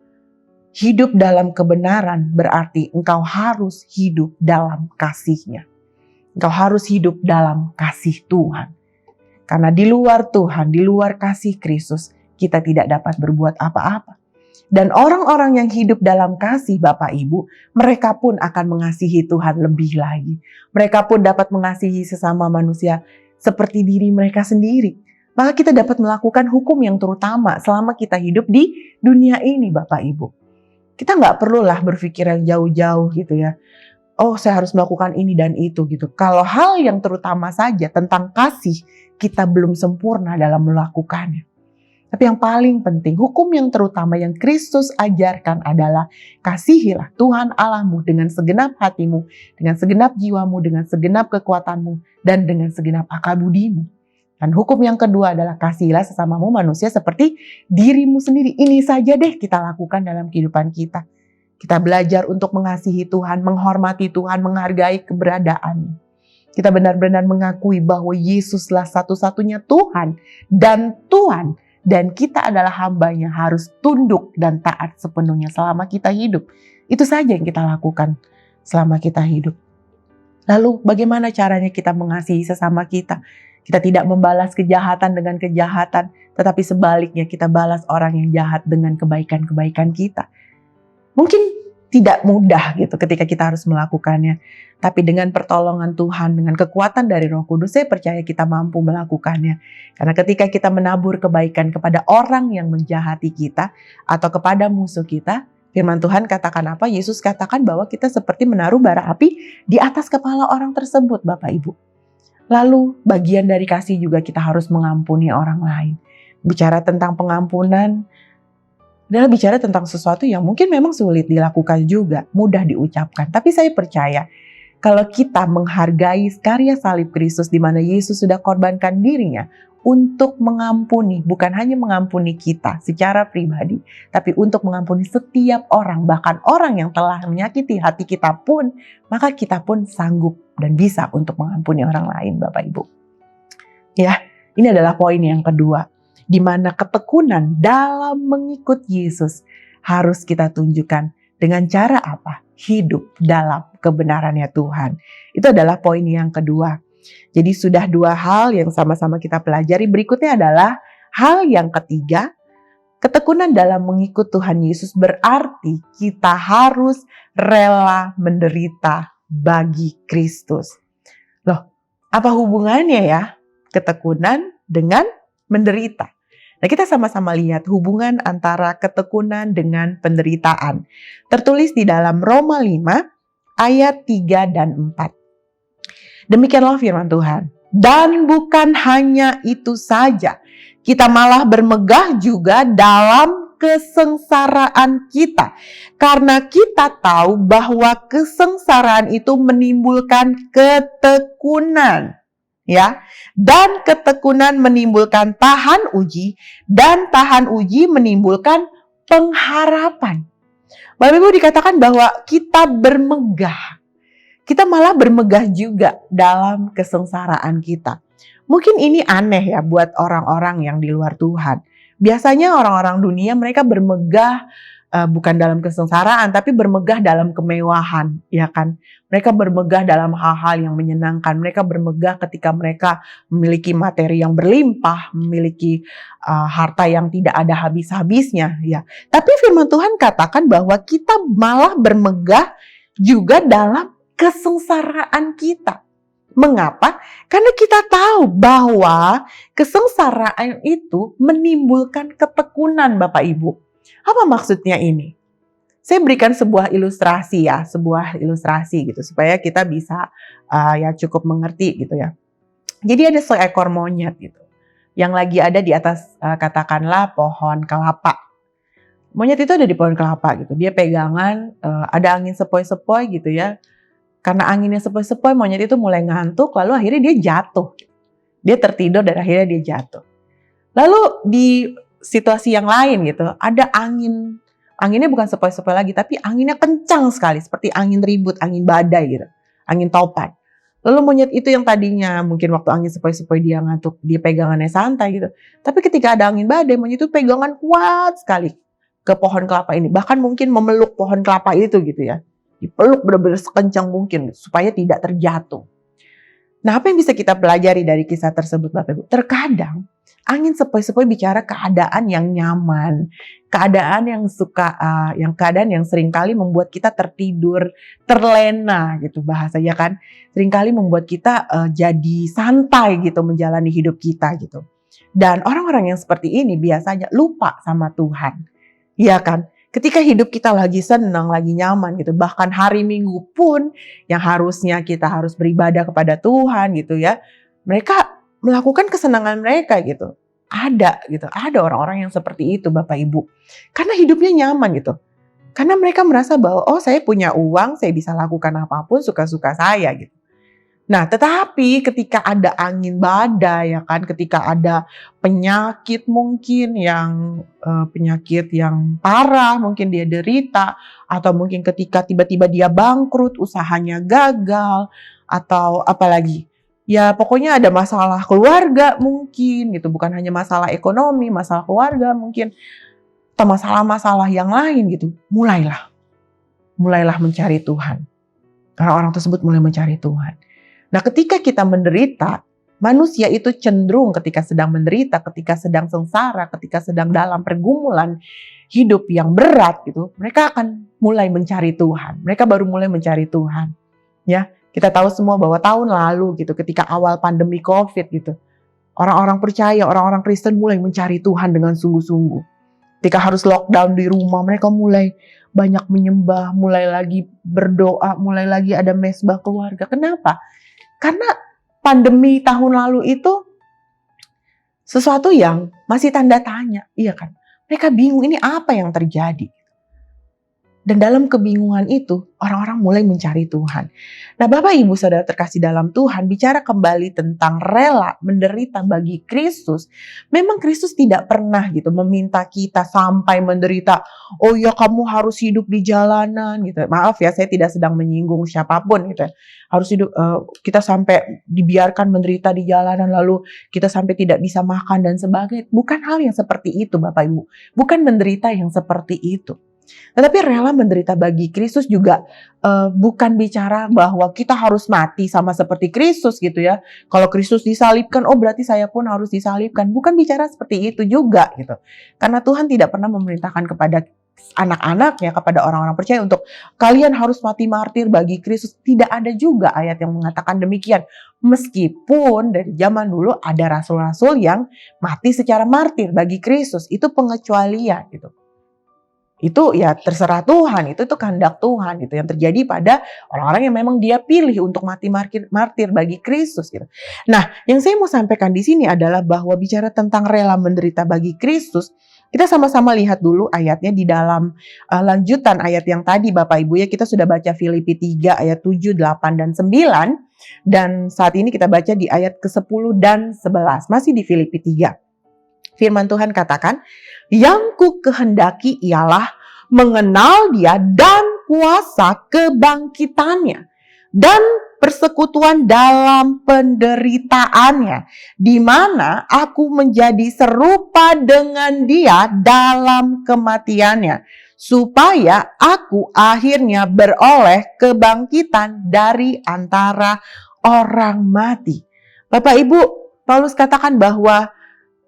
Speaker 3: hidup dalam kebenaran berarti engkau harus hidup dalam kasih-Nya. Engkau harus hidup dalam kasih Tuhan. Karena di luar Tuhan, di luar kasih Kristus, kita tidak dapat berbuat apa-apa. Dan orang-orang yang hidup dalam kasih Bapak Ibu, mereka pun akan mengasihi Tuhan lebih lagi. Mereka pun dapat mengasihi sesama manusia seperti diri mereka sendiri. Maka kita dapat melakukan hukum yang terutama selama kita hidup di dunia ini Bapak Ibu. Kita nggak perlulah berpikir yang jauh-jauh gitu ya. Oh, saya harus melakukan ini dan itu gitu. Kalau hal yang terutama saja tentang kasih, kita belum sempurna dalam melakukannya. Tapi yang paling penting, hukum yang terutama yang Kristus ajarkan adalah kasihilah Tuhan Allahmu dengan segenap hatimu, dengan segenap jiwamu, dengan segenap kekuatanmu, dan dengan segenap akal budimu. Dan hukum yang kedua adalah kasihilah sesamamu manusia seperti dirimu sendiri. Ini saja deh kita lakukan dalam kehidupan kita. Kita belajar untuk mengasihi Tuhan, menghormati Tuhan, menghargai keberadaannya. Kita benar-benar mengakui bahwa Yesuslah satu-satunya Tuhan dan Tuhan. Dan kita adalah hamba-Nya, harus tunduk dan taat sepenuhnya selama kita hidup. Itu saja yang kita lakukan selama kita hidup. Lalu bagaimana caranya kita mengasihi sesama kita? Kita tidak membalas kejahatan dengan kejahatan, tetapi sebaliknya kita balas orang yang jahat dengan kebaikan-kebaikan kita. Mungkin tidak mudah gitu ketika kita harus melakukannya. Tapi dengan pertolongan Tuhan, dengan kekuatan dari Roh Kudus, saya percaya kita mampu melakukannya. Karena ketika kita menabur kebaikan kepada orang yang menjahati kita atau kepada musuh kita, firman Tuhan katakan apa? Yesus katakan bahwa kita seperti menaruh bara api di atas kepala orang tersebut, Bapak Ibu. Lalu bagian dari kasih juga kita harus mengampuni orang lain. bicara tentang pengampunan adalah bicara tentang sesuatu yang mungkin memang sulit dilakukan juga, mudah diucapkan. Tapi saya percaya kalau kita menghargai karya salib Kristus di mana Yesus sudah korbankan dirinya untuk mengampuni, bukan hanya mengampuni kita secara pribadi, tapi untuk mengampuni setiap orang, bahkan orang yang telah menyakiti hati kita pun, maka kita pun sanggup dan bisa untuk mengampuni orang lain, Bapak Ibu. Ya, ini adalah poin yang kedua, di mana ketekunan dalam mengikut Yesus harus kita tunjukkan dengan cara apa? Hidup dalam kebenarannya Tuhan. Itu adalah poin yang kedua. Jadi sudah dua hal yang sama-sama kita pelajari. Berikutnya adalah hal yang ketiga. Ketekunan dalam mengikut Tuhan Yesus berarti kita harus rela menderita bagi Kristus. Loh, apa hubungannya ya ketekunan dengan menderita? Nah, kita sama-sama lihat hubungan antara ketekunan dengan penderitaan. Tertulis di dalam Roma 5 ayat 3 dan 4. Demikianlah firman Tuhan. Dan bukan hanya itu saja, kita malah bermegah juga dalam kesengsaraan kita. Karena kita tahu bahwa kesengsaraan itu menimbulkan ketekunan. Ya, dan ketekunan menimbulkan tahan uji, dan tahan uji menimbulkan pengharapan. Bapak Ibu dikatakan bahwa kita bermegah. Kita malah bermegah juga dalam kesengsaraan kita. Mungkin ini aneh ya buat orang-orang yang di luar Tuhan. Biasanya orang-orang dunia mereka bermegah bukan dalam kesengsaraan, tapi bermegah dalam kemewahan, ya kan? Mereka bermegah dalam hal-hal yang menyenangkan. Mereka bermegah ketika mereka memiliki materi yang berlimpah, memiliki harta yang tidak ada habis-habisnya, ya. Tapi firman Tuhan katakan bahwa kita malah bermegah juga dalam kesengsaraan kita. Mengapa? Karena kita tahu bahwa kesengsaraan itu menimbulkan ketekunan, Bapak Ibu. Apa maksudnya ini? Saya berikan sebuah ilustrasi gitu supaya kita bisa ya cukup mengerti gitu ya. Jadi ada seekor monyet gitu yang lagi ada di atas katakanlah pohon kelapa. Monyet itu ada di pohon kelapa gitu. Dia pegangan ada angin sepoi-sepoi gitu ya. Karena anginnya sepoi-sepoi, monyet itu mulai ngantuk, lalu akhirnya dia jatuh. Dia tertidur dan akhirnya dia jatuh. Lalu di situasi yang lain gitu, ada anginnya bukan sepoi-sepoi lagi, tapi anginnya kencang sekali, seperti angin ribut, angin badai gitu, angin topan. Lalu monyet itu yang tadinya mungkin waktu angin sepoi-sepoi dia ngantuk, dia pegangannya santai gitu. Tapi ketika ada angin badai, monyet itu pegangan kuat sekali ke pohon kelapa ini, bahkan mungkin memeluk pohon kelapa itu gitu ya. Dipeluk benar-benar sekencang mungkin supaya tidak terjatuh. Nah, apa yang bisa kita pelajari dari kisah tersebut, Bapak Ibu? Terkadang angin sepoi-sepoi bicara keadaan yang nyaman, keadaan yang seringkali membuat kita tertidur, terlena gitu bahasanya kan. Seringkali membuat kita jadi santai gitu menjalani hidup kita gitu. Dan orang-orang yang seperti ini biasanya lupa sama Tuhan. Iya kan? Ketika hidup kita lagi senang, lagi nyaman gitu, bahkan hari Minggu pun yang harusnya kita harus beribadah kepada Tuhan gitu ya, mereka melakukan kesenangan mereka gitu. Ada orang-orang yang seperti itu Bapak Ibu. Karena hidupnya nyaman gitu. Karena mereka merasa bahwa saya punya uang, saya bisa lakukan apapun suka-suka saya gitu. Nah, tetapi ketika ada angin badai ya kan, ketika ada penyakit mungkin yang penyakit yang parah mungkin dia derita, atau mungkin ketika tiba-tiba dia bangkrut, usahanya gagal, atau apalagi ya pokoknya ada masalah keluarga mungkin gitu, bukan hanya masalah ekonomi, masalah keluarga mungkin, atau masalah-masalah yang lain gitu, mulailah mencari Tuhan. Orang-orang tersebut mulai mencari Tuhan. Nah, ketika kita menderita, manusia itu cenderung ketika sedang menderita, ketika sedang sengsara, ketika sedang dalam pergumulan hidup yang berat gitu, mereka akan mulai mencari Tuhan. Mereka baru mulai mencari Tuhan. Ya, kita tahu semua bahwa tahun lalu gitu, ketika awal pandemi Covid gitu, orang-orang percaya, orang-orang Kristen mulai mencari Tuhan dengan sungguh-sungguh. Ketika harus lockdown di rumah, mereka mulai banyak menyembah, mulai lagi berdoa, mulai lagi ada mesbah keluarga. Kenapa? Karena pandemi tahun lalu itu Sesuatu yang masih tanda tanya, iya kan? Mereka bingung ini apa yang terjadi. Dan dalam kebingungan itu, orang-orang mulai mencari Tuhan. Nah, Bapak Ibu Saudara terkasih dalam Tuhan, bicara kembali tentang rela menderita bagi Kristus. Memang Kristus tidak pernah gitu meminta kita sampai menderita. Oh ya, kamu harus hidup di jalanan gitu. Maaf ya, saya tidak sedang menyinggung siapapun gitu ya. Harus hidup, kita sampai dibiarkan menderita di jalanan, lalu kita sampai tidak bisa makan dan sebagainya. Bukan hal yang seperti itu Bapak Ibu. Bukan menderita yang seperti itu. Tetapi rela menderita bagi Kristus juga bukan bicara bahwa kita harus mati sama seperti Kristus gitu ya. Kalau Kristus disalibkan, oh berarti saya pun harus disalibkan. Bukan bicara seperti itu juga gitu. Karena Tuhan tidak pernah memerintahkan kepada anak-anaknya, kepada orang-orang percaya untuk kalian harus mati martir bagi Kristus. Tidak ada juga ayat yang mengatakan demikian. Meskipun dari zaman dulu ada rasul-rasul yang mati secara martir bagi Kristus. Itu pengecualian gitu. Itu ya terserah Tuhan, itu kehendak Tuhan gitu yang terjadi pada orang-orang yang memang dia pilih untuk mati martir bagi Kristus gitu. Nah, yang saya mau sampaikan di sini adalah bahwa bicara tentang rela menderita bagi Kristus, kita sama-sama lihat dulu ayatnya di dalam lanjutan ayat yang tadi Bapak Ibu ya, kita sudah baca Filipi 3 ayat 7, 8 dan 9 dan saat ini kita baca di ayat ke-10 dan 11, masih di Filipi 3. Firman Tuhan katakan, yang ku kehendaki ialah mengenal Dia dan kuasa kebangkitannya dan persekutuan dalam penderitaannya, di mana aku menjadi serupa dengan Dia dalam kematiannya, supaya aku akhirnya beroleh kebangkitan dari antara orang mati. Bapak Ibu, Paulus katakan bahwa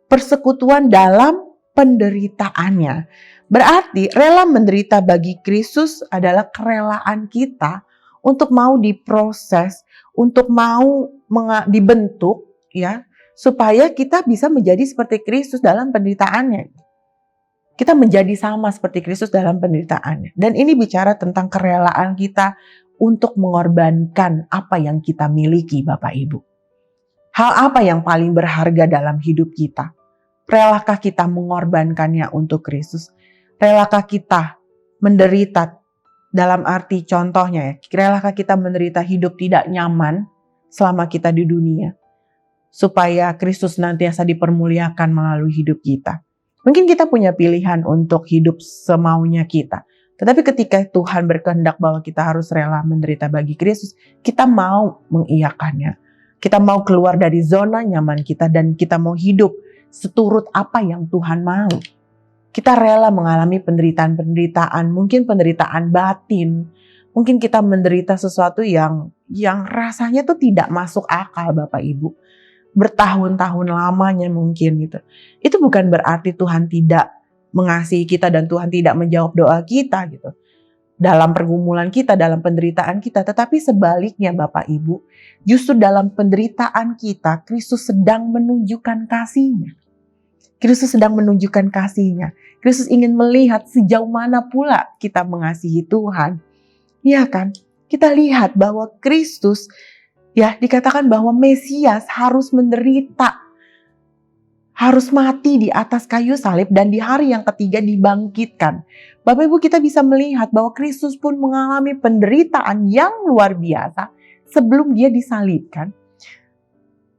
Speaker 3: persekutuan dalam penderitaannya. Berarti rela menderita bagi Kristus adalah kerelaan kita untuk mau diproses, untuk mau dibentuk ya, supaya kita bisa menjadi seperti Kristus dalam penderitaannya. Kita menjadi sama seperti Kristus dalam penderitaannya. Dan ini bicara tentang kerelaan kita untuk mengorbankan apa yang kita miliki Bapak Ibu. Hal apa yang paling berharga dalam hidup kita? Relakah kita mengorbankannya untuk Kristus? Relakah kita menderita dalam arti contohnya ya, relakah kita menderita hidup tidak nyaman selama kita di dunia? Supaya Kristus nantiasa dipermuliakan melalui hidup kita. Mungkin kita punya pilihan untuk hidup semaunya kita. Tetapi ketika Tuhan berkehendak bahwa kita harus rela menderita bagi Kristus, kita mau mengiyakannya. Kita mau keluar dari zona nyaman kita dan kita mau hidup seturut apa yang Tuhan mau. Kita rela mengalami penderitaan-penderitaan, mungkin penderitaan batin. Mungkin kita menderita sesuatu yang rasanya tuh tidak masuk akal Bapak Ibu. Bertahun-tahun lamanya mungkin gitu. Itu bukan berarti Tuhan tidak mengasihi kita dan Tuhan tidak menjawab doa kita gitu. Dalam pergumulan kita, dalam penderitaan kita. Tetapi sebaliknya Bapak Ibu, justru dalam penderitaan kita, Kristus sedang menunjukkan kasih-Nya. Kristus sedang menunjukkan kasih-Nya. Kristus ingin melihat sejauh mana pula kita mengasihi Tuhan. Iya kan? Kita lihat bahwa Kristus, ya dikatakan bahwa Mesias harus menderita. Harus mati di atas kayu salib dan di hari yang ketiga dibangkitkan. Bapak Ibu, kita bisa melihat bahwa Kristus pun mengalami penderitaan yang luar biasa sebelum Dia disalibkan.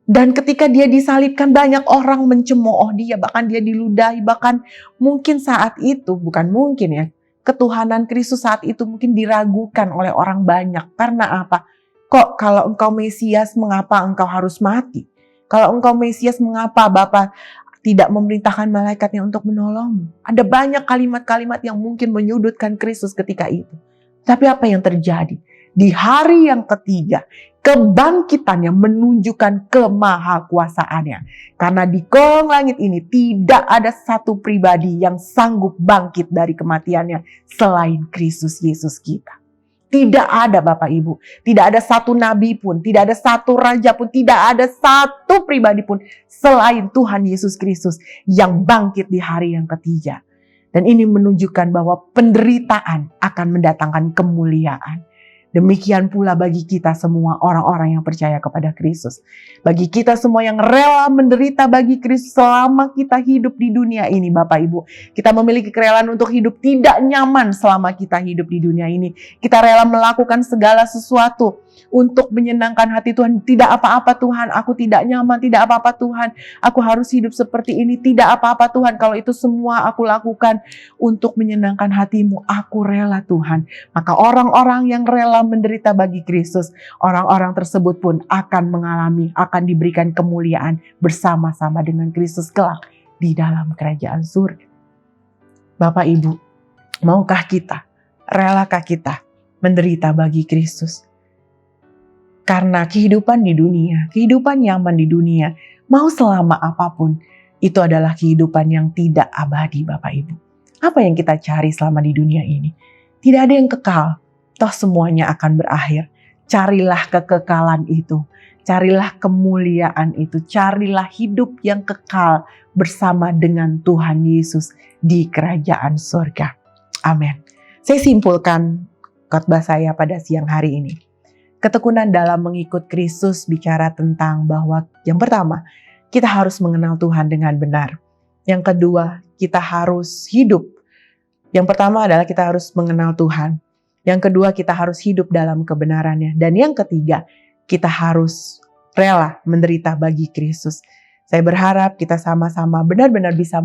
Speaker 3: Dan ketika Dia disalibkan banyak orang mencemooh Dia, bahkan Dia diludahi, bahkan mungkin saat itu, bukan mungkin ya, ketuhanan Kristus saat itu mungkin diragukan oleh orang banyak. Karena apa? Kok kalau engkau Mesias mengapa engkau harus mati? Kalau engkau Mesias mengapa Bapa tidak memerintahkan malaikatnya untuk menolongmu? Ada banyak kalimat-kalimat yang mungkin menyudutkan Kristus ketika itu. Tapi apa yang terjadi? Di hari yang ketiga, kebangkitannya menunjukkan kemahakuasaannya. Karena di kolong langit ini tidak ada satu pribadi yang sanggup bangkit dari kematiannya selain Kristus Yesus kita. Tidak ada Bapak Ibu, tidak ada satu nabi pun, tidak ada satu raja pun, tidak ada satu pribadi pun selain Tuhan Yesus Kristus yang bangkit di hari yang ketiga. Dan ini menunjukkan bahwa penderitaan akan mendatangkan kemuliaan. Demikian pula bagi kita semua orang-orang yang percaya kepada Kristus. Bagi kita semua yang rela menderita bagi Kristus selama kita hidup di dunia ini, Bapak Ibu. Kita memiliki kerelaan untuk hidup tidak nyaman selama kita hidup di dunia ini. Kita rela melakukan segala sesuatu untuk menyenangkan hati Tuhan. Tidak apa-apa Tuhan, aku tidak nyaman. Tidak apa-apa Tuhan, aku harus hidup seperti ini. Tidak apa-apa Tuhan, kalau itu semua aku lakukan untuk menyenangkan hati-Mu. Aku rela Tuhan. Maka orang-orang yang rela menderita bagi Kristus, orang-orang tersebut pun akan diberikan kemuliaan bersama-sama dengan Kristus kelak di dalam kerajaan surga. Bapak Ibu, maukah kita, relakah kita menderita bagi Kristus? Karena kehidupan di dunia, kehidupan nyaman di dunia, mau selama apapun, itu adalah kehidupan yang tidak abadi, Bapak Ibu. Apa yang kita cari selama di dunia ini? Tidak ada yang kekal, toh semuanya akan berakhir. Carilah kekekalan itu, carilah kemuliaan itu, carilah hidup yang kekal bersama dengan Tuhan Yesus di kerajaan surga. Amin. Saya simpulkan khotbah saya pada siang hari ini. Ketekunan dalam mengikut Kristus bicara tentang bahwa yang pertama, kita harus mengenal Tuhan dengan benar. Yang kedua, kita harus hidup. Yang pertama adalah kita harus mengenal Tuhan. Yang kedua, kita harus hidup dalam kebenarannya. Dan yang ketiga, kita harus rela menderita bagi Kristus. Saya berharap kita sama-sama benar-benar bisa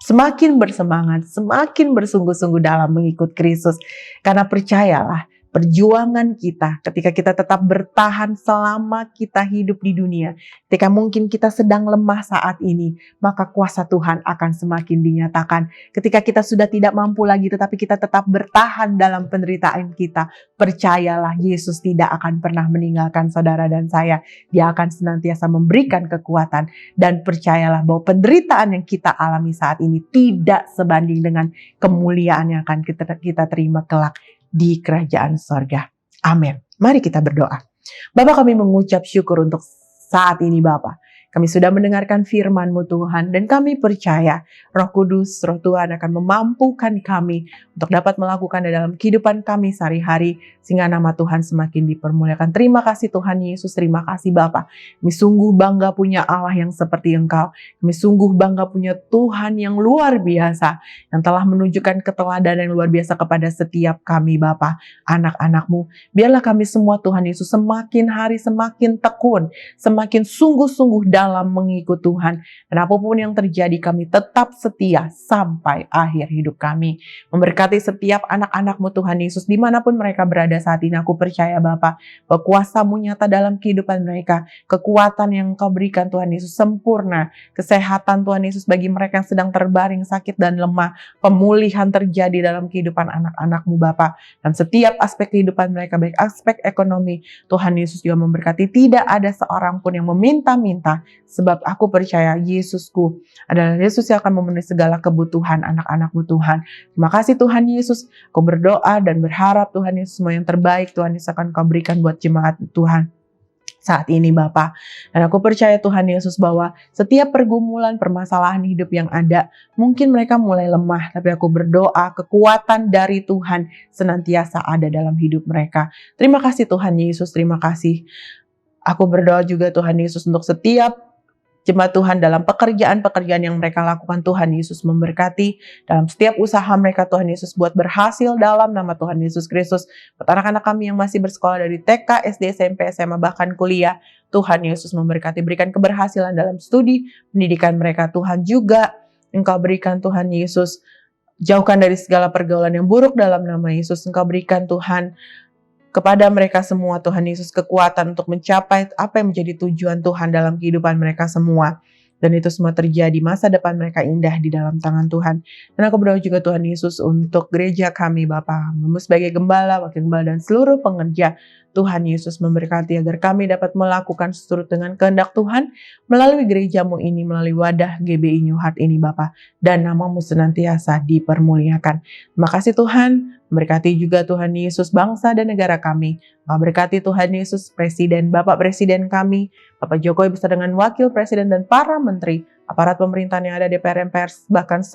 Speaker 3: semakin bersemangat, semakin bersungguh-sungguh dalam mengikut Kristus. Karena percayalah, perjuangan kita ketika kita tetap bertahan selama kita hidup di dunia, ketika mungkin kita sedang lemah saat ini, maka kuasa Tuhan akan semakin dinyatakan. Ketika kita sudah tidak mampu lagi tetapi kita tetap bertahan dalam penderitaan kita, percayalah Yesus tidak akan pernah meninggalkan saudara dan saya. Dia akan senantiasa memberikan kekuatan, dan percayalah bahwa penderitaan yang kita alami saat ini tidak sebanding dengan kemuliaan yang akan kita terima kelak di kerajaan sorga. Amin. Mari kita berdoa. Bapa, kami mengucap syukur untuk saat ini Bapa. Kami sudah mendengarkan firman-Mu Tuhan, dan kami percaya Roh Kudus, Roh Tuhan akan memampukan kami untuk dapat melakukan dalam kehidupan kami sehari-hari, sehingga nama Tuhan semakin dipermuliakan. Terima kasih Tuhan Yesus, terima kasih Bapa. Kami sungguh bangga punya Allah yang seperti Engkau. Kami sungguh bangga punya Tuhan yang luar biasa, yang telah menunjukkan keteladanan yang luar biasa kepada setiap kami Bapa, anak-anak-Mu. Biarlah kami semua Tuhan Yesus semakin hari semakin tekun, semakin sungguh-sungguh dalam mengikut Tuhan. Dan apapun yang terjadi, kami tetap setia sampai akhir hidup kami. Memberkati setiap anak-anak-Mu Tuhan Yesus, dimanapun mereka berada saat ini. Aku percaya Bapa, bahwa kuasa-Mu nyata dalam kehidupan mereka. Kekuatan yang Engkau berikan Tuhan Yesus sempurna. Kesehatan Tuhan Yesus bagi mereka yang sedang terbaring sakit dan lemah. Pemulihan terjadi dalam kehidupan anak-anak-Mu Bapa. Dan setiap aspek kehidupan mereka, baik aspek ekonomi, Tuhan Yesus juga memberkati. Tidak ada seorang pun yang meminta-minta, sebab aku percaya Yesusku adalah Yesus yang akan memenuhi segala kebutuhan anak-anak-Mu Tuhan. Terima kasih Tuhan Yesus. Aku berdoa dan berharap Tuhan Yesus semua yang terbaik Tuhan Yesus akan Kau berikan buat jemaat Tuhan saat ini Bapa. Dan aku percaya Tuhan Yesus bahwa setiap pergumulan, permasalahan hidup yang ada, mungkin mereka mulai lemah, tapi aku berdoa kekuatan dari Tuhan senantiasa ada dalam hidup mereka. Terima kasih Tuhan Yesus, terima kasih. Aku berdoa juga Tuhan Yesus untuk setiap jemaat Tuhan dalam pekerjaan-pekerjaan yang mereka lakukan. Tuhan Yesus memberkati dalam setiap usaha mereka. Tuhan Yesus buat berhasil dalam nama Tuhan Yesus Kristus. Buat anak-anak kami yang masih bersekolah dari TK, SD, SMP, SMA, bahkan kuliah, Tuhan Yesus memberkati. Berikan keberhasilan dalam studi pendidikan mereka. Tuhan juga Engkau berikan Tuhan Yesus. Jauhkan dari segala pergaulan yang buruk dalam nama Yesus. Engkau berikan Tuhan kepada mereka semua Tuhan Yesus kekuatan untuk mencapai apa yang menjadi tujuan Tuhan dalam kehidupan mereka semua. Dan itu semua terjadi, masa depan mereka indah di dalam tangan Tuhan. Dan aku berdoa juga Tuhan Yesus untuk gereja kami Bapa, sebagai gembala, wakil gembala dan seluruh pengerja. Tuhan Yesus memberkati agar kami dapat melakukan seturut dengan kehendak Tuhan melalui gereja-Mu ini, melalui wadah GBI New Heart ini Bapa. Dan nama-Mu senantiasa dipermuliakan. Terima kasih Tuhan. Memberkati juga Tuhan Yesus bangsa dan negara kami. Memberkati Tuhan Yesus Presiden, Bapak Presiden kami, Bapak Jokowi beserta dengan Wakil Presiden dan para menteri, aparat pemerintahan yang ada di DPR, MPR, bahkan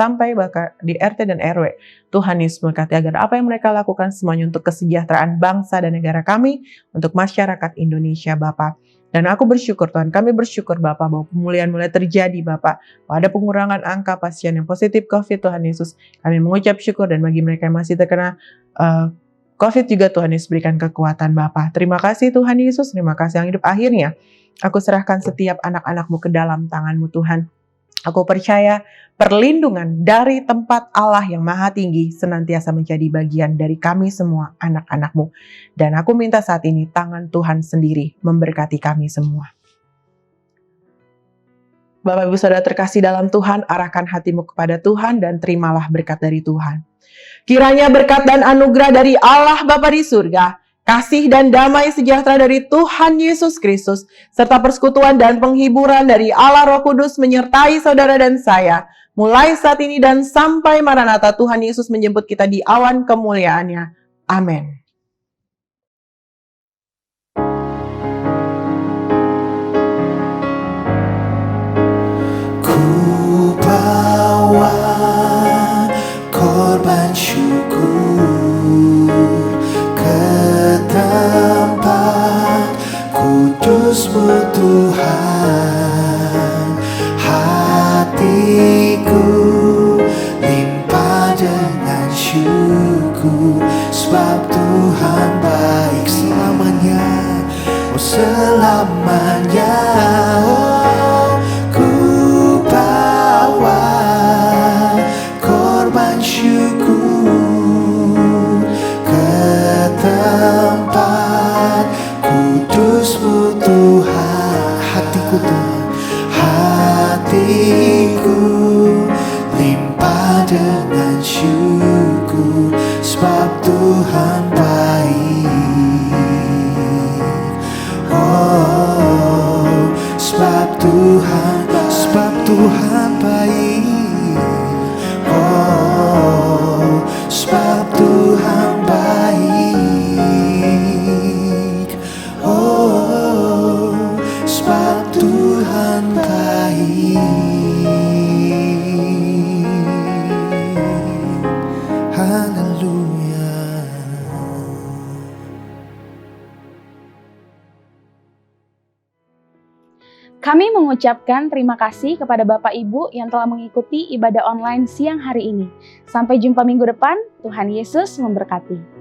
Speaker 3: di RT dan RW. Tuhan Yesus memberkati agar apa yang mereka lakukan semuanya untuk kesejahteraan bangsa dan negara kami, untuk masyarakat Indonesia Bapa. Dan aku bersyukur Tuhan, kami bersyukur Bapak bahwa pemulihan mulai terjadi Bapak. Bahwa ada pengurangan angka pasien yang positif COVID Tuhan Yesus. Kami mengucap syukur dan bagi mereka yang masih terkena COVID juga Tuhan Yesus berikan kekuatan Bapak. Terima kasih Tuhan Yesus, terima kasih yang hidup akhirnya. Aku serahkan setiap anak-anak-Mu ke dalam tangan-Mu Tuhan. Aku percaya perlindungan dari tempat Allah yang maha tinggi senantiasa menjadi bagian dari kami semua anak-anak-Mu. Dan aku minta saat ini tangan Tuhan sendiri memberkati kami semua. Bapak Ibu Saudara terkasih dalam Tuhan, arahkan hatimu kepada Tuhan dan terimalah berkat dari Tuhan. Kiranya berkat dan anugerah dari Allah Bapa di surga, kasih dan damai sejahtera dari Tuhan Yesus Kristus, serta persekutuan dan penghiburan dari Allah Roh Kudus menyertai saudara dan saya, mulai saat ini dan sampai Maranatha Tuhan Yesus menjemput kita di awan kemuliaannya. Amin.
Speaker 2: Ku bawa korban syukur ke tempat kudus-Mu Tuhan. Hatiku limpah dengan syukur, sebab Tuhan baik selamanya, oh selamanya. Oh, ku bawa korban syukur ke tempat kudus-Mu Tuhan. Hatiku Tuhan, hatiku limpah dengan syukur, sebab Tuhan baik. Oh, sebab Tuhan baik. Oh, sebab Tuhan baik. Oh, sebab Tuhan baik. Haleluya.
Speaker 4: Kami mengucapkan terima kasih kepada Bapak Ibu yang telah mengikuti ibadah online siang hari ini. Sampai jumpa minggu depan, Tuhan Yesus memberkati.